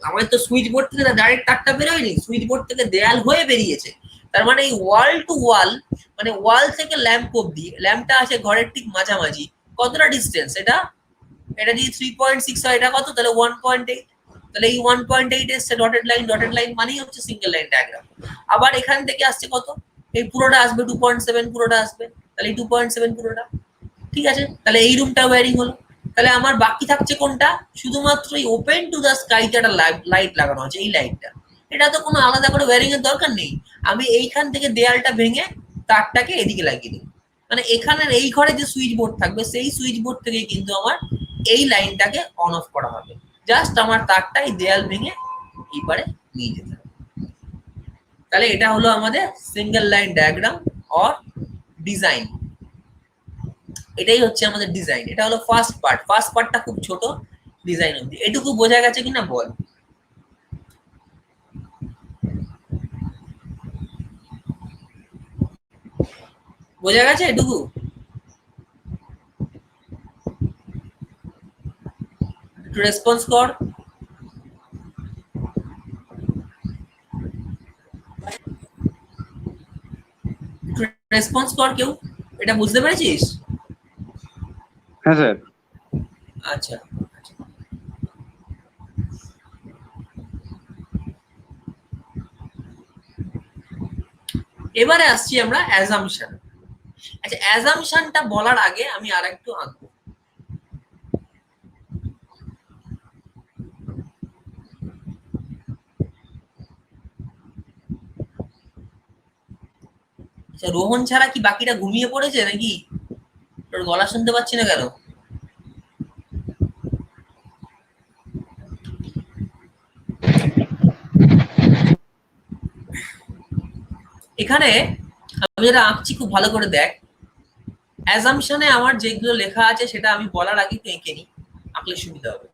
আমার তো সুইচ বোর্ড থেকে ডাইরেক্ট তারটা বেরোয়নি, সুইচ বোর্ড থেকে দেয়াল হয়ে বেরিয়েছে, তার মানে এই ওয়াল টু ওয়াল, মানে ওয়াল থেকে ল্যাম্প অব্দি, ল্যাম্পটা আছে ঘরের ঠিক মাঝামাঝি, কতটা ডিস্টেন্স এটা, এটা যদি 3.6 হয় এটা কত, তাহলে 1.8, তাহলে এই 1.8 এসছে ডটেড লাইন, ডটেড লাইন মানেই হচ্ছে সিঙ্গেল লাইন ডায়াগ্রাম। আবার এখান থেকে আসছে কত, এই পুরোটা আসবে 2.7, পুরোটা আসবে, তাহলে এই 2.7 পুরোটা, ঠিক আছে, তাহলে এই রুমটা ওয়্যারিং হলো। তাহলে আমার বাকি থাকছে কোনটা, শুধুমাত্র এই ওপেন টু দ্য স্কাইতে একটা লাইট লাগানো আছে, এই লাইটটা, এটা তো কোনো আলাদা করে ওয়্যারিং এর দরকার নেই, আমি এইখান থেকে দেয়ালটা ভেঙে তারটাকে এদিকে লাগিয়ে দেবো, মানে এখানের এই ঘরে যে সুইচ বোর্ড থাকবে সেই সুইচ বোর্ড থেকে কিন্তু আমার এই লাইনটাকে অন অফ করা হবে, জাস্ট আমার তারটা এই দেয়াল ভেঙে এইবারে নিয়ে যেতে হবে। তাহলে এটা হলো আমাদের single line diagram or design, এটাই হচ্ছে আমাদের ডিজাইন, এটা হলো ফার্স্ট পার্ট, ফার্স্ট পার্টটা খুব ছোট, ডিজাইন অবধি এটুকু বোঝা গেছে কিনা বল, বোঝা গেছে এটুকু? একটু রেসপন্স কর, একটু রেসপন্স কর কেউ, এটা বুঝতে পেরেছিস? হ্যাঁ স্যার। আচ্ছা, এবারে আসছি আমরা অ্যাজাম্পশন। আচ্ছা, অ্যাজাম্পশনটা বলার আগে আমি আর একটু আঁকবো। আচ্ছা, রোহন ছাড়া কি বাকিটা ঘুমিয়ে পড়েছে নাকি? তোর গলা শুনতে পাচ্ছি না কেন? এখানে আমি যেটা আঁকছি খুব ভালো করে দেখ। অ্যাজাম্পশনে আমার যেগুলো লেখা আছে সেটা আমি বলার আগে একটু এঁকে নিই, আঁকলে সুবিধা হবে।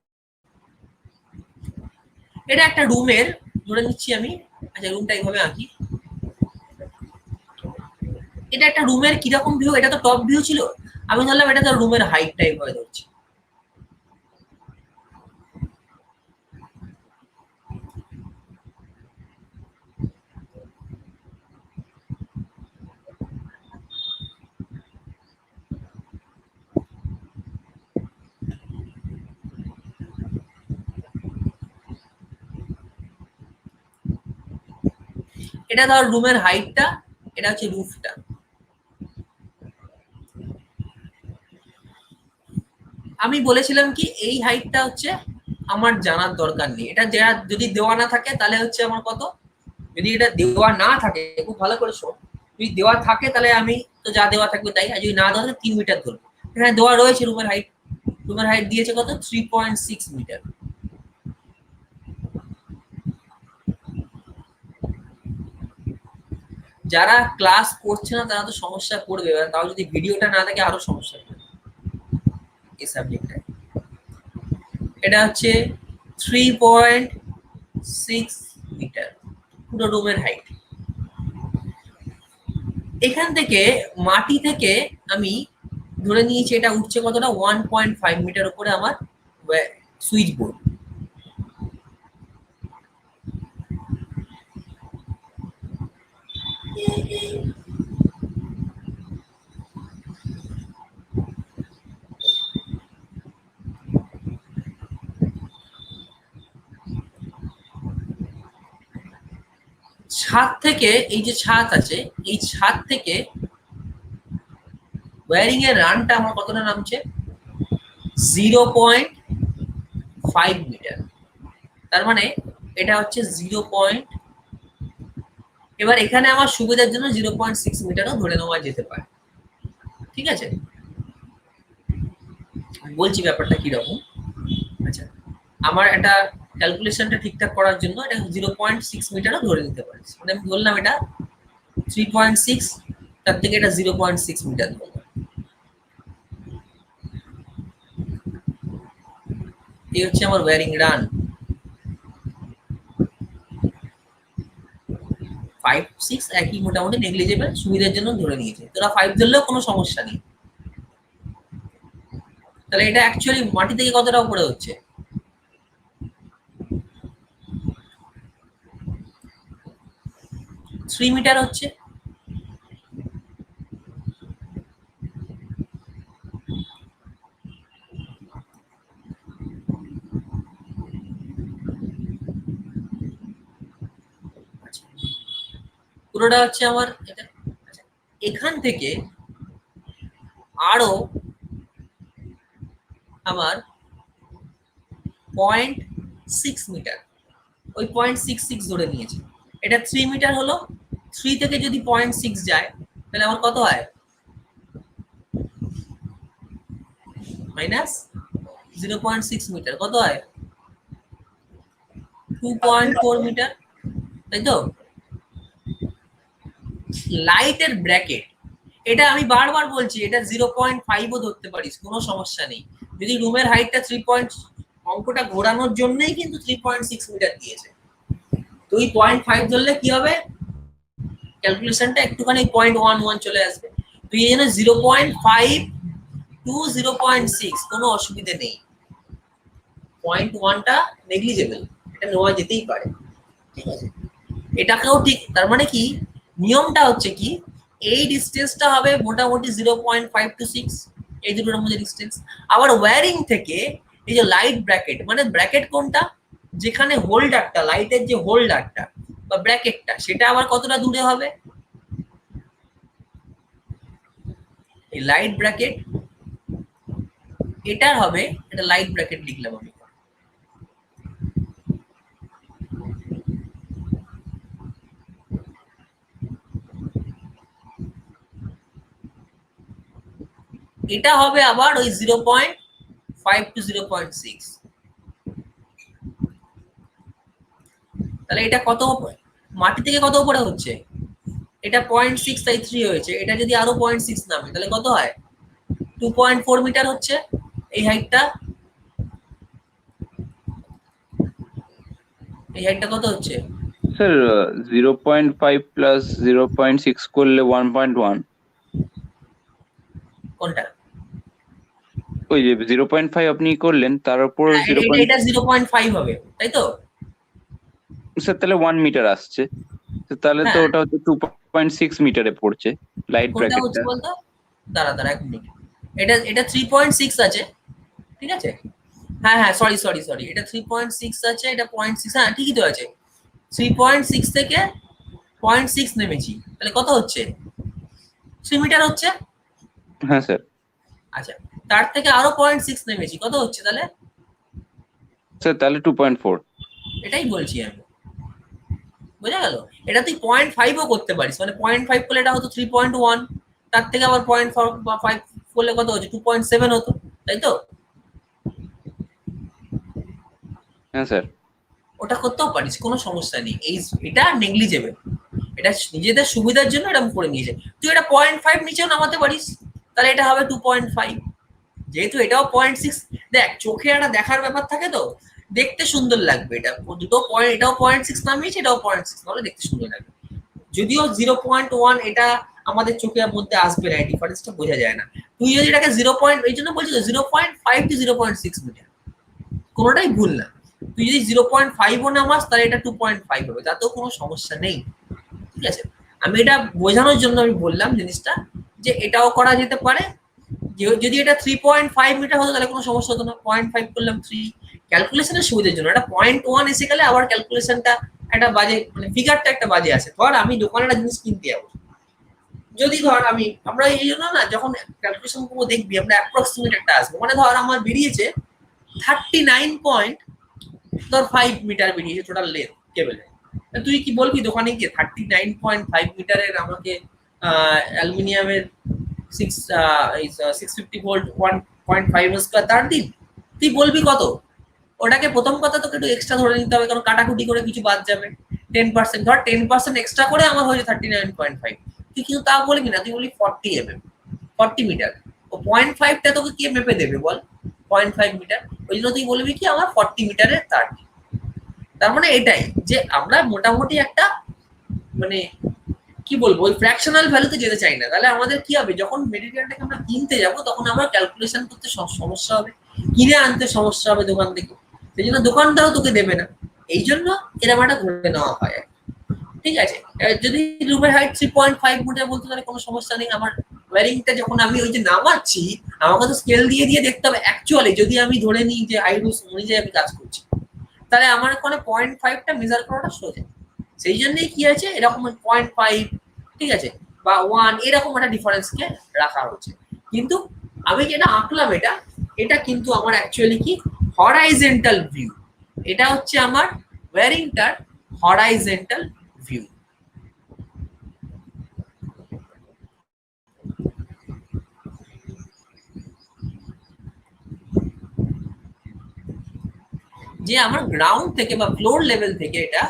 এটা একটা রুমের, ধরে নিচ্ছি আমি। আচ্ছা, রুমটা এইভাবে আঁকি। এটা একটা রুমের কিরকম ভিউ, এটা তো টপ ভিউ ছিল, আমি ধরলাম এটা তো রুমের হাইটটা এইভাবে ধরছি। এটা ধর রুমের হাইটটা, এটা হচ্ছে রুফটা। আমি বলেছিলাম কি এই হাইটটা হচ্ছে আমার জানার দরকার নেই, এটা যদি দেওয়া না থাকে তাহলে হচ্ছে আমার কত, যদি এটা দেওয়া না থাকে খুব ভালো করে শোন, যদি দেওয়া থাকে তাহলে আমি তো যা দেওয়া থাকবে তাই, আর যদি না দেওয়া থাকে 3 মিটার ধরবো। এখানে দেওয়া রয়েছে রুমের হাইট, রুমের হাইট দিয়েছে কত 3.6 মিটার। যারা ক্লাস করছে না তারা তো সমস্যা পড়বে, তাও যদি ভিডিওটা না থাকে আরো সমস্যা পড়বে এই সাবজেক্টটা। এটা হচ্ছে 3.6 মিটার পুরো রুমের হাইট। এখান থেকে মাটি থেকে আমি ধরে নিয়েছি এটা উঠছে কতটা 1.5 মিটার উপরে আমার সুইচ বোর্ড। ছাদ থেকে, এই যে ছাদ আছে, এই ছাদ থেকে ওয়্যারিং এর রানটা আমার কতটা নামছে 0.5 মিটার। তার মানে এটা হচ্ছে 0. এবার এখানে আমার সুবিধার জন্য 0.6 মিটারও ধরে নেওয়া যেতে পারে, ঠিক আছে? বলছি ব্যাপারটা কিরকম। আচ্ছা, আমার একটা ক্যালকুলেশনটা ঠিকঠাক করার জন্য এটা 0.6 মিটারও ধরে নিতে পারিস, মানে আমি বললাম এটা 3.6, তার থেকে এটা 0.6 মিটার ধরলাম। এই হচ্ছে আমার ওয়্যারিং রান। 5, 6 একই, মোটামুটি নেগলিজেবল, সুবিধার জন্য ধরে নিয়েছে। তোরা 5 ধরলেও কোনো সমস্যা নেই। তাহলে এটা অ্যাকচুয়ালি মাটি থেকে কতটা উপরে হচ্ছে, 3 মিটার হচ্ছে। পুরোটা হচ্ছে আমার এটা। আচ্ছা, এখান থেকে আরো আমার 0.6 মিটার, ওই 0.66 ধরে নিয়েছে। এটা 3 মিটার হলো, 3 থেকে যদি 0.6 যায় তাহলে আমার কত হয়, মাইনাস 0.6 মিটার কত হয় 2.4 মিটার, তাই তো? লাইটের ব্র্যাকেট, এটা আমি বারবার বলছি, এটা 0.5ও ধরতে পারিস, কোনো সমস্যা নেই। যদি রুমের হাইটটা 3. অঙ্কটা ঘোরানোর জন্যই কিন্তু 3.6 মিটার দিয়েছে। তুই 0.5 ধরলে কি হবে, ক্যালকুলেশনটা একটুখানি 0.11 চলে আসবে। তুই এই জন্য 0.5 টু 0.6 কোনো অসুবিধে নেই। 0.1টা নেগলিজেবল, এটা নেওয়া যেতেই পারে, ঠিক আছে? এটাকেও ঠিক, তার মানে কি নিয়মটা হচ্ছে কি, এই ডিস্টেন্সটা হবে মোটামুটি 0.5 to 6, এই দুটোর মধ্যে ডিস্টেন্স। আবার ওয়্যারিং থেকে এই যে লাইট ব্র্যাকেট, মানে ব্র্যাকেট কোনটা, যেখানে হোল্ডারটা, লাইটের যে হোল্ডারটা বা ব্র্যাকেটটা, সেটা আবার কতটা দূরে হবে, এই লাইট ব্র্যাকেট এটার হবে, এটা লাইট ব্র্যাকেট লিখলাম আমি, এটা হবে আবার ওই 0.5 to 0.6। তাহলে এটা কত, মাটি থেকে কত উপরে হচ্ছে, এটা 0.6 তাই 3 হয়েছে, এটা যদি আরো 0.6 নামে তাহলে কত হয়, 2.4 মিটার হচ্ছে এই হাইটটা। এই হাইটটা কত হচ্ছে স্যার 0.5 প্লাস 0.6 করলে 1.1। কোনটা, ওই যে 0.5 আপনি করলেন তার উপর হ্যাঁ, 0. এটা 0.5 হবে তাই তো, স্যার তাহলে 1 মিটার আসছে, তো তাহলে তো হ্যাঁ, ওটা হচ্ছে 2.6 মিটারে পড়ছে লাইট কোনটা হচ্ছে ব্র্যাকেটটা। বলতো, দাঁড়া দাঁড়া এক মিনিট, এটা 3.6 আছে, ঠিক আছে, হ্যাঁ হ্যাঁ সরি সরি সরি, এটা 3.6 আছে, এটা 0.6, হ্যাঁ ঠিকই তো আছে, 3.6 থেকে 0.6 নেমেছি, তাহলে কত হচ্ছে, 3 মিটার হচ্ছে। হ্যাঁ স্যার। আচ্ছা, তার থেকে আরো 0.6 নেমেছি, কত হচ্ছে তাহলে, স্যার তাহলে 2.4। এটাই বলছি আমি, বোঝা গেল। এটা তুই 0.5ও করতে পারিস, মানে 0.5 করলে এটা হতো 3.1, তার থেকে আবার 0.4 বা 5 করলে কত হচ্ছে, 2.7 হতো, তাই তো, হ্যাঁ স্যার। ওটা করতেও পারিস, কোনো সমস্যা নেই, এই এটা নেগলিজেবল, এটা নিজেদের সুবিধার জন্য এটা করে নিয়েছে। তুই এটা 0.5 নিচেও নামাতে পারিস, তাহলে এটা হবে 2.5, যেহেতু এটাও 0.6। দেখ, চোখে একটা দেখার ব্যাপার থাকে তো, দেখতে সুন্দর লাগবে, এটা দুটো পয়েন্ট, এটাও 0.6 নামিয়েছে, এটাও 0.6 নামলে দেখতে সুন্দর লাগবে। যদিও 0.1 এটা আমাদের চোখের মধ্যে আসবে না, ডিফারেন্সটা বোঝা যায় না। তুই যদি এটাকে 0. এই জন্য বলছি তো 0.5 to 0.6 মিটার, কোনোটাই ভুল না। তুই যদি 0.5ও নামাস তাহলে এটা 2.5 হবে, তাতেও কোনো সমস্যা নেই, ঠিক আছে। আমি এটা বোঝানোর জন্য আমি বললাম জিনিসটা, যে এটাও করা যেতে পারে, যদি এটা 3.5 মিটার হতো তাহলে কোনো সমস্যা হতো না, 0.5 করলাম 3, ক্যালকুলেশনের সুবিধার জন্য। এটা 0.1 এসে গেলে আবার ক্যালকুলেশনটা একটা বাজে, মানে ফিগারটা একটা বাজে আসে। ধর আমি দোকানে একটা জিনিস কিনতে যাবো, যদি ধর আমরা এই জন্য না, যখন ক্যালকুলেশন করবো দেখবি আমরা অ্যাপ্রক্সিমেট একটা আসবো, মানে ধর আমার বেরিয়েছে 39.5 মিটার বেরিয়েছে টোটাল লেন্থ কেবল। তুই কি বলবি দোকানে গিয়ে 39.5 মিটারের আমাকে অ্যালুমিনিয়ামের 650 ভোল্ট 1.5 স্কোয়ার তার দিন, তুই বলবি কত, ওটাকে প্রথম কথা তোকে একটু এক্সট্রা ধরে নিতে হবে, কারণ কাটাকুটি করে কিছু বাদ যাবে, 10%, ধর 10% এক্সট্রা করে আমার হয়েছে 39.5, তুই কিন্তু তা বলবি না, তুই বলবি 40 mm, 40 মিটার, ও 0.5টা তোকে কে মেপে দেবে বল, 0.5 মিটার, ওই জন্য তুই বলবি কি আমার 40 মিটারের তার। তার মানে এটাই যে আমরা মোটামুটি একটা, মানে কি বলবো, ওই ফ্র্যাকশনাল ভ্যালুতে যেতে চাই না, তাহলে আমাদের কি হবে, যখন মেটেরিয়ালটাকে আমরা কিনতে যাব তখন আমরা ক্যালকুলেশন করতে সমস্যা হবে, কিনে আনতে সমস্যা হবে দোকান থেকে, সেই জন্য দোকানদারও তোকে দেবে না, এই জন্য এরকম একটা ধরে নেওয়া হয়, ঠিক আছে। যদি রুমের হাইট 3.5 মিটার বলতে তাহলে কোনো সমস্যা নেই, আমার ওয়ারিংটা যখন আমি ওই যে নামাচ্ছি, আমাকে তো স্কেল দিয়ে দিয়ে দেখতে হবে অ্যাকচুয়ালি, যদি আমি ধরে নিই যে আইরুস অনুযায়ী আমি কাজ করছি, তাহলে আমার ওখানে 0.5টা মেজার করাটা সোজা, সেই জন্যই কি আছে এরকম 0.5, ঠিক আছে, বা 1 এরকম একটা ডিফারেন্সকে রাখা হচ্ছে। কিন্তু আমি যেটা আঁকলাম এটা, এটা কিন্তু আমার অ্যাকচুয়ালি কি হরাইজেন্টাল ভিউ, এটা হচ্ছে আমার ওয়ারিংটার হরাইজেন্টাল ভিউ। যে আমার গ্রাউন্ড থেকে বা ফ্লোর লেভেল থেকে এটা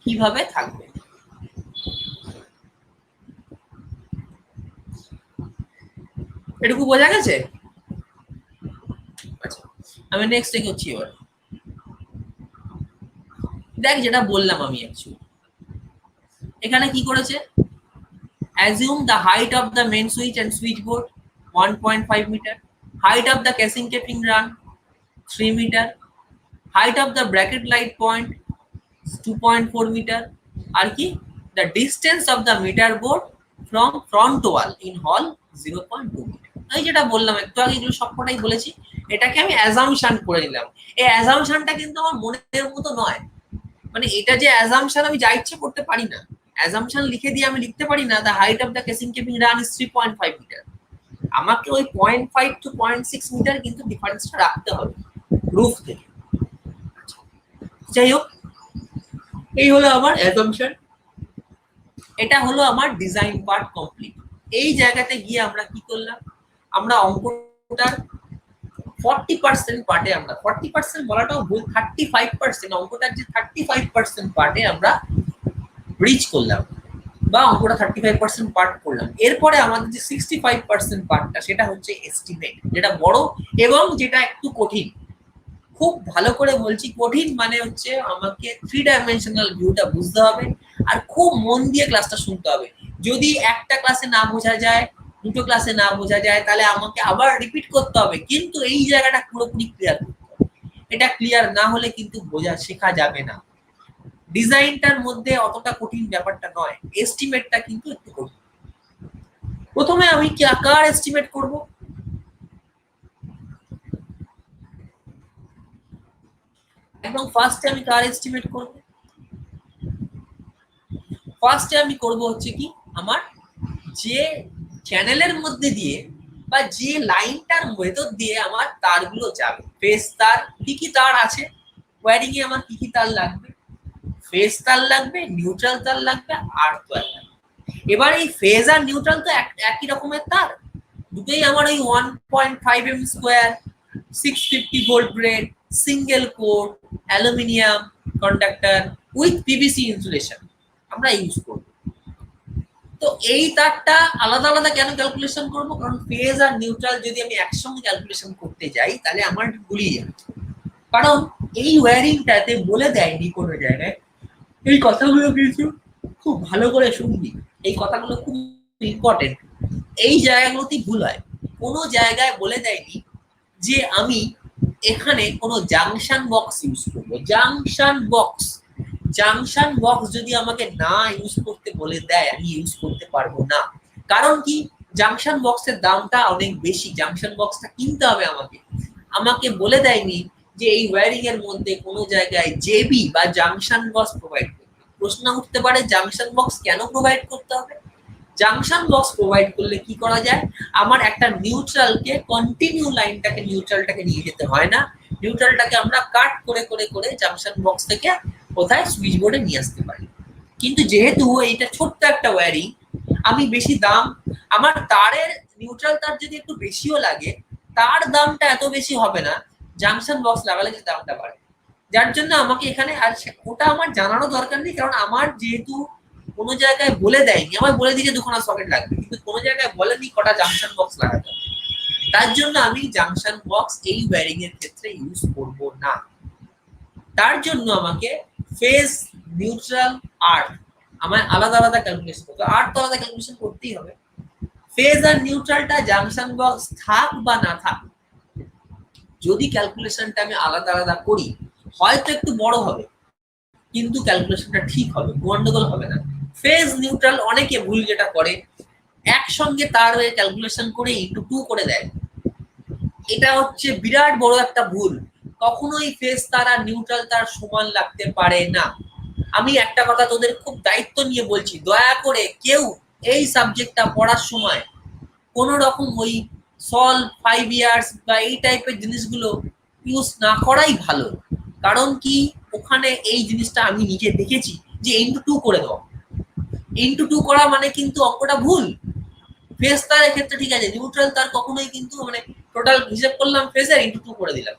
কিভাবে থাকবে, এটুকু বোঝা গেছে। আচ্ছা, আমি নেক্সট এগোচ্ছি এবার। দেখ যেটা বললাম আমি অ্যাকচুয়ালি, এখানে কি করেছে, assume the height of the main switch and switchboard 1.5 meter, height of the casing taping run 3 meter, height of the bracket light point 2.4 meter, আর কি, the distance of the meter board from front wall in হল 0.2 metre. আমি যেটা বললাম একটু আগে, এগুলো সবকটাই বলেছি, এটাকে আমি অ্যাজাম্পশন করে নিলাম। এই অ্যাজাম্পশনটা কিন্তু আমার মনের মতো নয়, মানে এটা যে অ্যাজাম্পশন আমি যা ইচ্ছে করতে পারি না। অ্যাজাম্পশন লিখে দিয়ে আমি লিখতে পারি না the height of the casing capping run is 3.5 metre. আমাকে ওই 0.5 to 0.6 মিটার কিন্তু ডিফারেন্সটা রাখতে হবে রুফ থেকে। যাই হোক, এই হলো আমার অ্যাজাম্পশন, এটা হলো আমার ডিজাইন পার্ট কমপ্লিট। এই জায়গাতে গিয়ে আমরা কি করলাম, আমরা অঙ্কটার 40% পার্টে, আমরা 40% বলাটাও ভুল, 35% অঙ্কটার যে 35% পার্টে আমরা রিচ করলাম, বা অঙ্কটা 35% পার্ট করলাম। এরপরে আমাদের যে 65% পার্টটা, সেটা হচ্ছে এস্টিমেট, যেটা বড় এবং যেটা একটু কঠিন। খুব ভালো করে বলছি, কঠিন মানে হচ্ছে আমাকে 3 ডাইমেনশনাল ভিউটা বুঝতে হবে, আর খুব মন দিয়ে ক্লাসটা শুনতে হবে। যদি একটা ক্লাসে না বোঝা যায়, দুটো ক্লাসে না বোঝা যায়, তাহলে আমাকে আবার রিপিট করতে হবে, কিন্তু এই জায়গাটা পুরোপুরি ক্লিয়ার করতে হবে। এটা ক্লিয়ার না হলে কিন্তু শেখা যাবে না। ডিজাইনটার মধ্যে অতটা কঠিন ব্যাপারটা নয়, এস্টিমেটটা কিন্তু একটু কঠিন। প্রথমে আমি কি আকার এস্টিমেট করব, একদম ফার্স্টে আমি কার এস্টিমেট করব, ফার্স্টে আমি করব হচ্ছে কি, আমার যে চ্যানেলের মধ্যে দিয়ে বা যে লাইনটার ভেতর দিয়ে আমার তারগুলো যাবে, ফেস তার, কি কি তার আছে ওয়্যারিং এ, আমার কি কি তার লাগবে, ফেস তার লাগবে, নিউট্রাল তার লাগবে, আর্থ তার লাগবে। এবার এই ফেজ আর নিউট্রাল তো একই রকমের তার, দুটোই আমার ওই 1.5 mm square 650 volt grade single core aluminium conductor with PVC insulation আমরা ইউজ করব। তো এই তারটা আলাদা আলাদা কেন ক্যালকুলেশন করব, কারণ ফেজ আর নিউট্রাল যদি আমি একসঙ্গে ক্যালকুলেশন করতে যাই তাহলে আমার গুলিয়ে যাবে। কারণ এই ওয়্যারিংটাতে বলে দেয়নি কোনো জায়গায়, এই কথাগুলো কিন্তু খুব ভালো করে শুনবি, এই কথাগুলো খুব ইম্পর্টেন্ট। এই জায়গাগুলোতেই ভুল হয়, কোনো জায়গায় বলে দেয়নি যে আমি এখানে কোনো জাংশন বক্স ইউজ করবো। জাংশন বক্স, জাংশন বক্স যদি আমাকে না ইউজ করতে বলে দেয়, আমি ইউজ করতে পারবো না। কারণ কি, জাংশন বক্সের দামটা অনেক বেশি, জাংশন বক্সটা কিনতে হবে আমাকে। আমাকে বলে দেয়নি যে এই ওয়্যারিং এর মধ্যে কোনো জায়গায় জেবি বা জাংশন বক্স প্রোভাইড করবে। প্রশ্ন উঠতে পারে জাংশন বক্স কেন প্রোভাইড করতে হবে। জাংশন বক্স প্রোভাইড করলে কি করা যায়, আমার একটা নিউট্রালকে কন্টিনিউ লাইনটাকে নিউট্রালটাকে নিয়ে যেতে হয় না, নিউট্রালটাকে আমরা কাট করে করে করে জাংশন বক্স থেকে কোথায় সুইচ বোর্ডে নিয়ে আসতে পারি। কিন্তু যেহেতু এইটা ছোট্ট একটা ওয়্যারিং, আমি বেশি দাম, আমার তারের নিউট্রাল তার যদি একটু বেশিও লাগে, তার দামটা এত বেশি হবে না, জাংশন বক্স লাগালে যে দামটা বাড়ে। যার জন্য আমাকে এখানে, আর ওটা আমার জানানো দরকার নেই, কারণ আমার যেহেতু কোনো জায়গায় বলে দেয়নি, আমার বলে দিয়েছে দুখানা সকেট লাগবে, কিন্তু কোনো জায়গায় বলেনি কটা জাংশন বক্স লাগাতে হবে। তার জন্য আমি জাংশন বক্স এই ওয়্যারিং এর ক্ষেত্রে ইউজ করব না। তার জন্য আমাকে ফেজ, নিউট্রাল, আর্থ আমার আলাদা আলাদা ক্যালকুলেশন করতে, আর্থ তো আলাদা ক্যালকুলেশন করতেই হবে। ফেজ আর নিউট্রালটা জাংশন বক্স থাক বা না থাক, যদি ক্যালকুলেশনটা আমি আলাদা আলাদা করি, হয়তো একটু বড় হবে, কিন্তু ক্যালকুলেশনটা ঠিক হবে, গন্ডগোল হবে না। ফেজ নিউট্রাল অনেকে ভুল যেটা করে, একসঙ্গে তার হয়ে ক্যালকুলেশন করে ইনটু 2 করে দেয়। এটা হচ্ছে বিরাট বড় একটা ভুল। কখনোই ফেজ তার আর নিউট্রাল তার সমান লাগতে পারে না। আমি একটা কথা তোদের খুব দায়িত্ব নিয়ে বলছি, দয়া করে কেউ এই সাবজেক্টটা পড়ার সময় কোন রকম ওই সলভ 5 ইয়ার্স বা এই টাইপের জিনিসগুলো ইউজ না করাই ভালো। কারণ কি, ওখানে এই জিনিসটা আমি নিজে দেখেছি যে ইনটু 2 করে দাও, ইনটু 2 করা মানে কিন্তু অঙ্কটা ভুল। ফেজ তারের ক্ষেত্রে ঠিক আছে, নিউট্রাল তার কখনোই কিন্তু মানে টোটাল হিসাব করলাম ফেজের ইনটু 2 করে দিলাম,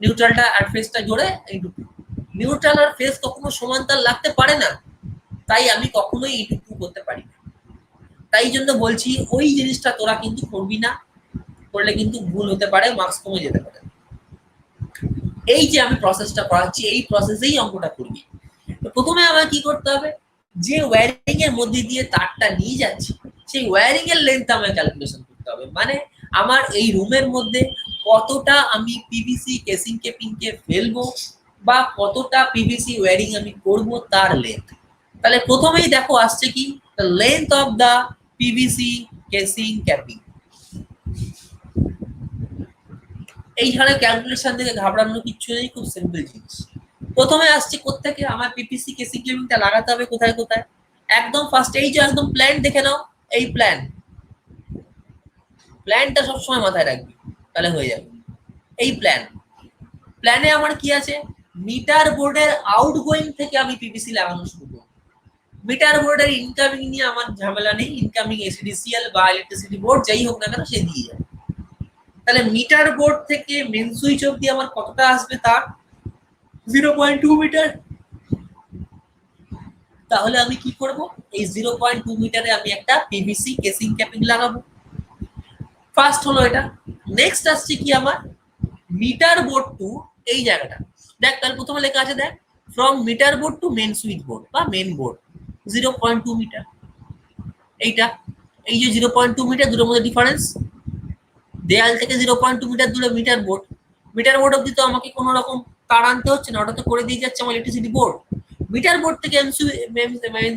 নিউট্রালটা আর ফেজটা জোড়ে ইনটু 2। নিউট্রাল আর ফেজ কখনো সমান তার লাগতে পারে না, তাই আমি কখনোই ইনটু 2 করতে পারি না। তাই জন্য বলছি ওই জিনিসটা তোরা কিন্তু করবি না, করলে কিন্তু ভুল হতে পারে, মার্কস কমে যেতে পারে। এই যে আমি প্রসেসটা করাচ্ছি, এই প্রসেসেই অঙ্কটা করবি। তো প্রথমে আমার কি করতে হবে, যে ওয়্যারিং এর মধ্যে দিয়ে তারটা নিয়ে যাচ্ছি, সেই ওয়্যারিং এর লেন্থ আমাকে ক্যালকুলেশন করতে হবে। মানে আমার এই রুমের মধ্যে কতটা আমি পিভিসি কেসিং কেপিংকে ফেলবো বা কতটা পিভিসি ওয়্যারিং আমি করব, তার লেন্থ। তাহলে প্রথমেই দেখো আসছে কি, the length of the PVC casing capping. এইখানে ক্যালকুলেশন থেকে ঘাবড়ানোর কিচ্ছু নেই, খুব সিম্পল জিনিস। প্রথমে আসছে কোত্থেকে, আমার পিপিসি কেসিং ক্যাপিংটা লাগাতে হবে কোথায় কোথায়। একদম ফার্স্ট এই যে একদম প্ল্যান দেখে নাও, এই প্ল্যানটা সবসময় মাথায় রাখবি, তাহলে হয়ে যাবে। এই প্ল্যানে আমার কি আছে, মিটার বোর্ডের আউটগোয়িং থেকে আমি পিপিসি লাগানো শুরু করব। মিটার বোর্ডের ইনকামিং নিয়ে আমার ঝামেলা নেই, ইনকামিং এসিডিসিএল বা ইলেকট্রিসিটি বোর্ড যাই হোক না কেন সে দিয়ে যাবে। তাহলে মিটার বোর্ড থেকে মেন সুইচ অবধি আমার কতটা আসবে, তার 0.2 মিটার। তাহলে আমি কি করব, এই 0.2 মিটারে আমি একটা পিভিসি কেসিং ক্যাপিং লাগাবো। ফার্স্ট হলো এটা। নেক্সট আসছে কি আমার মিটার বোর্ড টু এই জায়গাটা। দেখ তাহলে প্রথমে লেখা আছে, দেখ from metre board to main switch board বা মেন বোর্ড 0.2 মিটার। এইটা এই যে 0.2 মিটার, দুটোর মধ্যে ডিফারেন্স। দেয়াল থেকে 0.2 মিটার দূরে মিটার বোর্ড অব্দি তো আমাকে কোনো রকম তার আনতে হচ্ছে না, ওটা তো করে দিয়ে যাচ্ছে আমার ইলেকট্রিসিটি বোর্ড। মিটার বোর্ড থেকে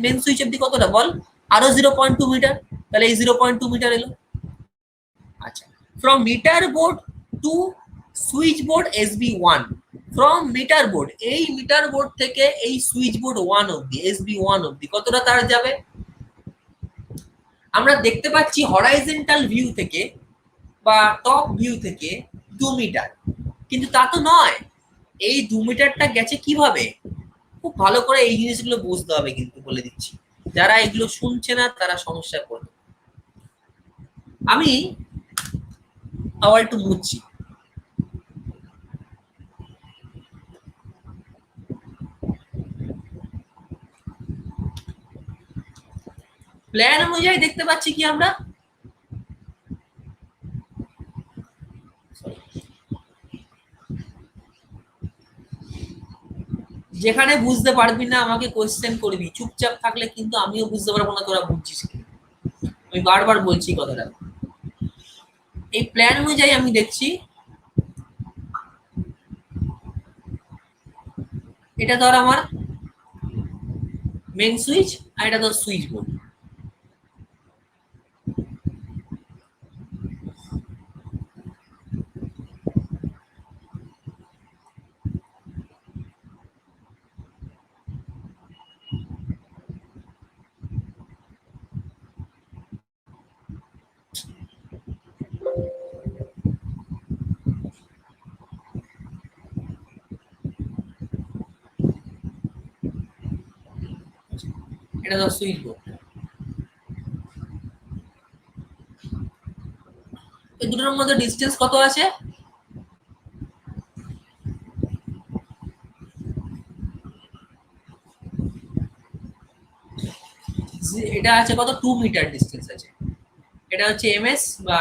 মেন সুইচ অব্দি কতটা বল, আরো 0.2 মিটার। তাহলে এই 0.2 মিটার এলো। আচ্ছা, from metre board to switch board SB1, from metre board, এই মিটার বোর্ড থেকে এই সুইচ বোর্ড 1 অবধি SB1 অবধি কতটা তার যাবে। আমরা দেখতে পাচ্ছি হরাইজন্টাল ভিউ থেকে বা টপ ভিউ থেকে 2 মিটার, কিন্তু তা তো নয়। এই 2 মিটারটা গেছে কিভাবে, খুব ভালো করে এই জিনিসগুলো বুঝতে হবে, কিন্তু বলে দিচ্ছি যারা এগুলো শুনছে না তারা সমস্যায় পড়বে। আমি আবার একটু মুছছি। প্ল্যান অনুযায়ী দেখতে পাচ্ছি কি আমরা, যেখানে বুঝতে পারবি না আমাকে কোয়েশ্চেন করবি, চুপচাপ থাকলে কিন্তু আমিও বুঝতে পারবো না তোরা বুঝছিস কি। আমি বারবার বলছি কথাটা। এই প্ল্যান অনুযায়ী আমি দেখছি এটা ধর আমার মেন সুইচ আর এটা ধর সুইচ বোর্ড। এটা ধর সুইচ বোর্ড। এই দুটোর মধ্যে ডিসটেন্স কত আছে, এটা আছে কত 2 মিটার ডিসটেন্স আছে। এটা হচ্ছে এমএস বা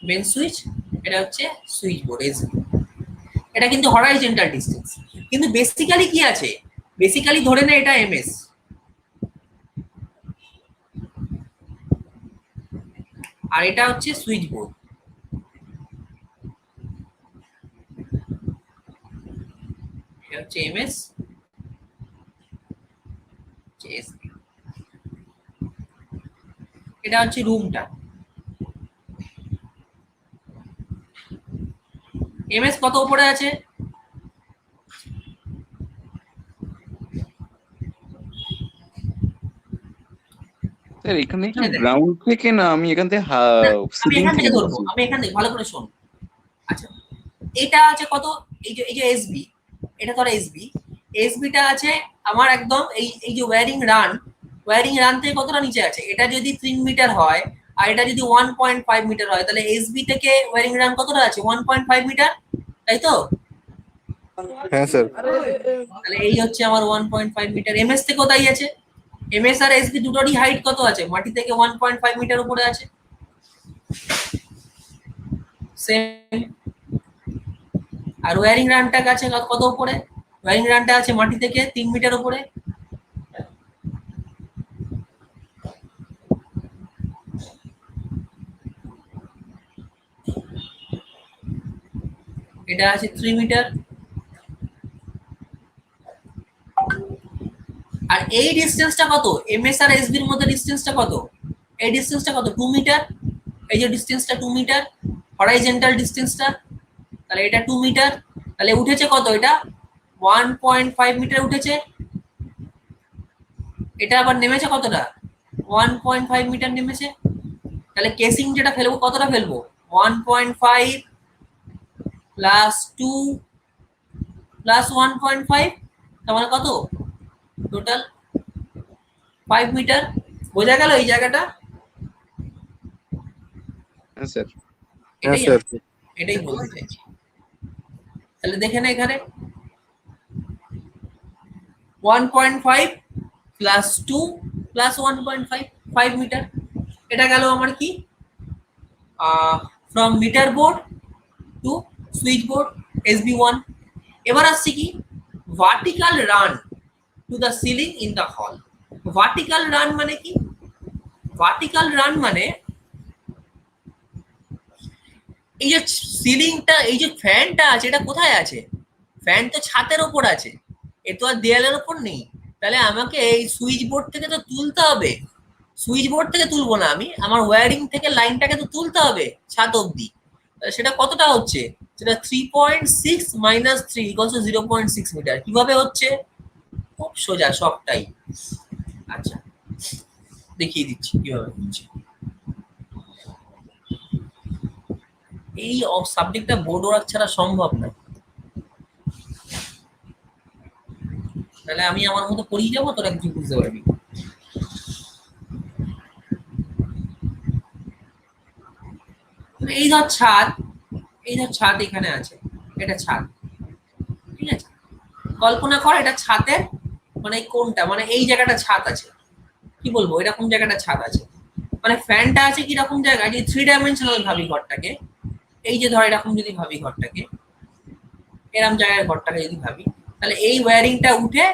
মেন সুইচ, এটা হচ্ছে সুইচ বোর্ড এসবি। এটা কিন্তু হরাইজন্টাল ডিসটেন্স, কিন্তু বেসিক্যালি কি আছে, বেসিক্যালি ধরে না এটা এমএস, আর এটা হচ্ছে সুইচ বোর্ড। এটা হচ্ছে এমএস, এটা হচ্ছে রুমটা। এমএস কত উপরে আছে, স্যার এখানে কি গ্রাউন্ড থেকে না, আমি এখান থেকে আমি সিলিং এখান থেকে থেকে ধরবো, বলছি। আমি এখান থেকে ভালো করে শোন। আচ্ছা, এটা আছে কত, এই যে এসবি, এটা ধর এসবিটা আছে আমার একদম এই যে ওয়্যারিং রান থেকে কতটা নিচে আছে, এটা যদি 3 মিটার হয় আর এটা যদি 1.5 মিটার হয়, তাহলে এসবি থেকে ওয়্যারিং রান কতটা আছে 1.5 মিটার, তাই তো? হ্যাঁ স্যার। তাহলে এই হচ্ছে আমার 1.5 মিটার। এমএস থেকে কোথায় আছে, এমএস আর এসবি দুটোরই হাইট কত আছে, মাটি থেকে 1.5 মিটার উপরে আছে, সেম। আর ওয়্যারিং রানটা আছে কত উপরে, ওয়্যারিং রানটা আছে মাটি থেকে 3 মিটার উপরে। এটা আছে 3 মিটার। আর এই ডিসটেন্সটা কত, এমএস আর এসবির মধ্যে ডিসটেন্সটা কত, এই ডিসটেন্সটা কত 2 মিটার, এই যে ডিসটেন্সটা 2 মিটার, হরাইজন্টাল ডিসটেন্সটা, তাহলে এটা 2 মিটার, তাহলে উঠেছে কত, এটা 1.5 মিটার উঠেছে, এটা আবার নেমেছে কতটা 1.5 মিটার নেমেছে, তাহলে কেসিং যেটা ফেলবো কতটা ফেলবো 1.5 প্লাস 2 প্লাস 1.5, তার মানে কত টোটাল 5 মিটার। বোঝা গেল এই জায়গাটা? হ্যাঁ স্যার। হ্যাঁ এটাই স্যার। এটাই বলতে চাইছি। তাহলে দেখে না এখানে 1.5 প্লাস 2 প্লাস 1.5 5 মিটার। এটা গেল আমার কি from metre board to switch board SB1। এবার আসছি কি vertical run to the ceiling in the hall. Vertical run মানে কি? ভার্টিক্যাল রান মানে এই যে সিলিংটা, এই যে ফ্যানটা আছে এটা কোথায় আছে? ফ্যান তো ছাদের ওপর আছে, এ তো আর দেয়ালের ওপর নেই। তাহলে আমাকে এই সুইচ বোর্ড থেকে তো তুলতে হবে, সুইচ বোর্ড থেকে তুলবো না আমি, আমার ওয়্যারিং থেকে লাইনটাকে তো তুলতে হবে ছাদ অব্দি। সেটা কতটা হচ্ছে? সেটা 3.6 মাইনাস 3 ইকুয়ালস টু 0.6 মিটার। কিভাবে হচ্ছে? খুব সোজা সবটাই। আচ্ছা দেখিয়ে দিচ্ছি কিভাবে হচ্ছে। এই সাবজেক্টটা বোর্ড ওয়ার্ক ছাড়া সম্ভব না, তাহলে আমি আমার মতো পড়িয়ে যাবো, তোরা কিছু বুঝতে পারবি। এই ধর ছাদ, এই ধর ছাদ এখানে আছে, এটা ছাদ, ঠিক আছে? কল্পনা কর এটা ছাদের মানে কোনটা, মানে এই জায়গাটা ছাদ আছে, কি বলবো এরকম জায়গাটা ছাদ আছে, মানে ফ্যানটা আছে কিরকম জায়গায়, যে 3 ডাইমেনশনাল ভাবি ঘরটাকে, এই যে ধর এরকম যদি ভাবি ঘরটাকে, এরকম জায়গায় ঘরটাকে যদি ভাবি, তাহলে এই ওয়্যারিংটা উঠে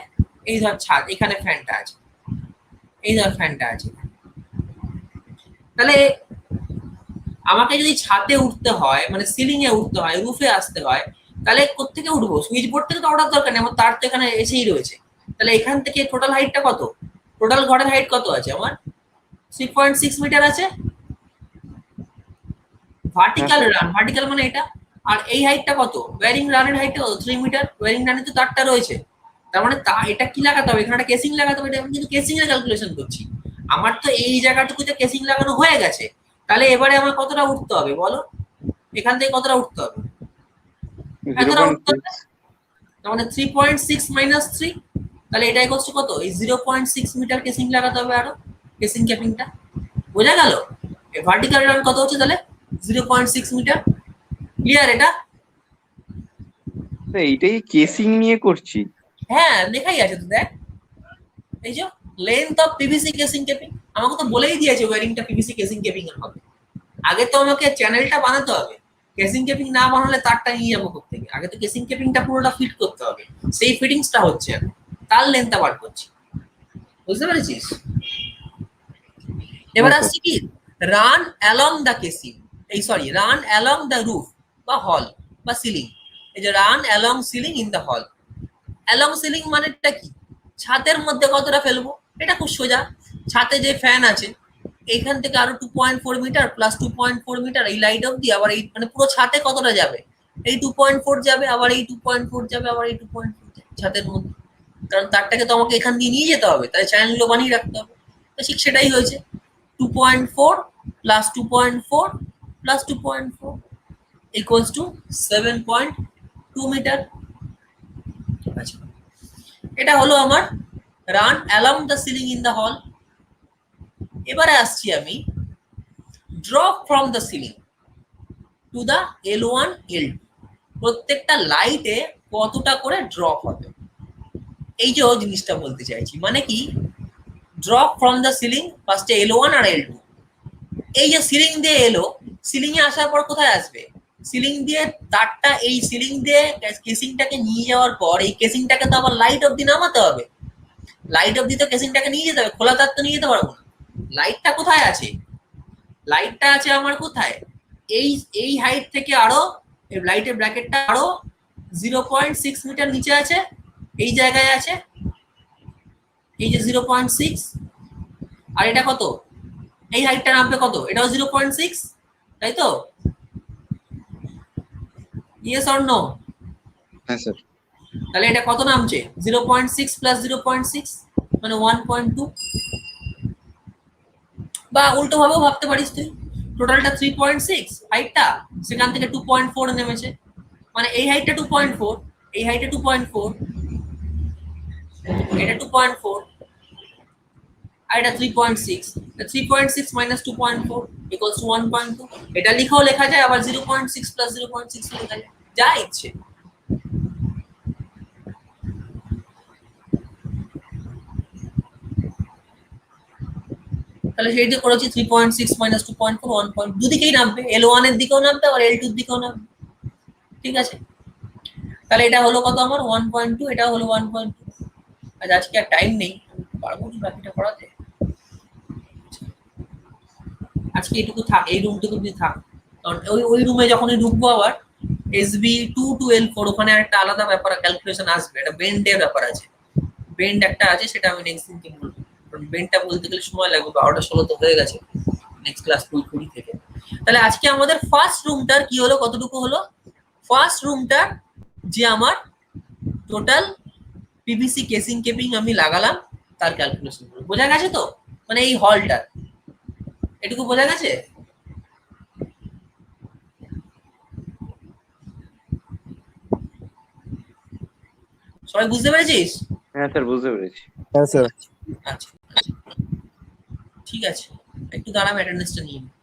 এই ধর ছাদ, এখানে ফ্যানটা আছে, এই ধর ফ্যানটা আছে। তাহলে আমাকে যদি ছাদে উঠতে হয়, মানে সিলিং এ উঠতে হয়, রুফে আসতে হয়, তাহলে কোত্থেকে উঠবো? সুইচ বোর্ড থেকে তো ওঠার দরকার নেই, আমার তার তো এখানে এসেই রয়েছে। তাহলে এখান থেকে টোটাল হাইটটা কত? টোটাল ঘরের হাইট কত আছে আমার? 3.6 মিটার আছে। ভার্টিক্যাল রান, ভার্টিক্যাল মানে এটা। আর এই হাইটটা কত? ওয়্যারিং রানের হাইটটা কত? 3 মিটার। ওয়্যারিং রানে তো তারটা রয়েছে, তার মানে তা এটা কি লাগাতে হবে? এখানে একটা কেসিং লাগাতে হবে। এটা আমি কিন্তু কেসিং এর ক্যালকুলেশন করছি, আমার তো এই জায়গাটুকুতে কেসিং লাগানো হয়ে গেছে। তাহলে এবারে আমার কতটা উঠতে হবে বলো? এখান থেকে কতটা উঠতে হবে? এতটা উঠতে হবে, তার মানে 3.6 মাইনাস 3, তাহলে এটা ইকুয়ালস টু কত? এই 0.6 মিটার কেসিং লাগাতে হবে আরো, কেসিং ক্যাপিংটা। বোঝা গেল? এই ভার্টিক্যাল রান কত হচ্ছে তাহলে? 0.6 মিটার। ক্লিয়ার এটা? এইটাই কেসিং নিয়ে করছি। হ্যাঁ লেখাই আছে তো, দেখ এই যে length of PVC casing capping, আমাকে তো বলেই দিয়েছে ওয়্যারিংটা পিভিসি কেসিং ক্যাপিং এর হবে। আগে তো আমাকে চ্যানেলটা বানাতে হবে, কেসিং ক্যাপিং না বানালে তারটা নিয়ে যাবো কোত্থেকে? আগে তো কেসিং ক্যাপিংটা পুরোটা ফিট করতে হবে, সেই ফিটিংসটা হচ্ছে এখন, তার লেন্থটা বার করছি। বুঝতে পেরেছিস? এবার আসছি কি রান অ্যালং দ্য কেসিং, এই sorry run along the roof বা হল বা সিলিং। এই যে run along ceiling in the hall, along ceiling মানেটা কি? ছাদের মধ্যে কতটা ফেলবো? এটা খুব সোজা, ছাদে যে ফ্যান আছে এইখান থেকে আরো 2.4 মিটার প্লাস 2.4 মিটার এই লাইট অব্দি, আবার এই মানে পুরো ছাদে কতটা যাবে? এই 2.4 যাবে, আবার এই 2.4 যাবে, আবার এই 2.4 যাবে ছাদের মধ্যে, কারণ তারটাকে তো আমাকে এখান দিয়ে নিয়ে যেতে হবে, তাই চ্যানেলগুলো বানিয়ে রাখতে হবে। তো ঠিক সেটাই হয়েছে, 2.4 plus 2.4 plus 2.4 equals to 7.2 metre. আচ্ছা এটা হলো আমার run along the ceiling in the hall. এবারে আসছি আমি drop from the ceiling to the L1 L2, প্রত্যেকটা লাইটে কতটা করে ড্রপ হবে, এই যে জিনিসটা বলতে চাইছি। মানে কি ড্রপ ফ্রম দ্য সিলিং, ফার্স্টে L1 আর L2, এই যে সিলিং দিয়ে এলো, সিলিং এ আসার পর কোথায় আসবে? সিলিং দিয়ে তারটা এই সিলিং দিয়ে কেসিংটাকে নিয়ে যাওয়ার পর এই কেসিংটাকে তো আবার লাইট অব্দি নামাতে হবে, লাইট অব্দি তো কেসিংটাকে নিয়ে যেতে হবে, খোলা তার তো নিয়ে যেতে পারবো না। লাইটটা কোথায় আছে? লাইটটা আছে আমার কোথায়? এই এই হাইট থেকে আরো লাইটের ব্র্যাকেটটা আরো 0.6 মিটার নিচে আছে, এই জায়গায় আছে, এই যে 0.6, আর এটা কত? এই হাইটটা নামবে কত? এটাও 0.6, তাই তো? Yes or no? হ্যাঁ স্যার। তাহলে এটা কত নামছে? 0.6 প্লাস 0.6 মানে 1.2, বা উল্টো ভাবেও ভাবতে পারিস তুই, টোটালটা 3.6 হাইটটা, সেখান থেকে 2.4 নেমেছে, মানে এই হাইটটা 2.4, এই হাইটটা 2.4, এটা 2.4 আর এটা 3.6, 3.6 মাইনাস 2.4 ইকুয়ালস টু 1.2। এটা লিখেও লেখা যায়, আবার 0.6 প্লাস 0.6 লেখা যায়, যা ইচ্ছে। তাহলে সেই যে করেছি 3.6 মাইনাস 2.4 1. দুদিকেই নামবে, L1 এর দিকেও নামবে আর L2 এর দিকেও নামবে, ঠিক আছে? তাহলে এটা হলো কত আমার 1.2, এটা হলো 1.2। আজকে আর টাইম নেই, পারবো কি বাকিটা করাতে? আজকে এইটুকু থাক, এই রুমটুকু দিয়ে থাক, কারণ ওই রুমে যখনই ঢুকবো আবার SB2 to L4 ওখানে একটা আলাদা ব্যাপার ক্যালকুলেশন আসবে, এটা বেন্ডের ব্যাপার আছে, বেন্ড একটা আছে, সেটা আমি নেক্সট দিন বলবো, কারণ বেন্ডটা বলতে গেলে সময় লাগবে, 12টা 16 তো হয়ে গেছে নেক্সট ক্লাস 2:20 থেকে। তাহলে আজকে আমাদের ফার্স্ট রুমটার কি হলো, কতটুকু হলো? ফার্স্ট রুমটার যে আমার টোটাল পিভিসি কেসিং কেপিং আমি লাগালাম তার ক্যালকুলেশন করব, বোঝা গেছে তো? মানে এই হলটার এটুকু বোঝা গেছে? সবাই বুঝতে পেরেছিস? হ্যাঁ স্যার, বুঝতে পেরেছি। হ্যাঁ স্যার। আচ্ছা, ঠিক আছে, একটু দাঁড়াম, অ্যাটেন্ডেন্সটা নিয়ে নিই।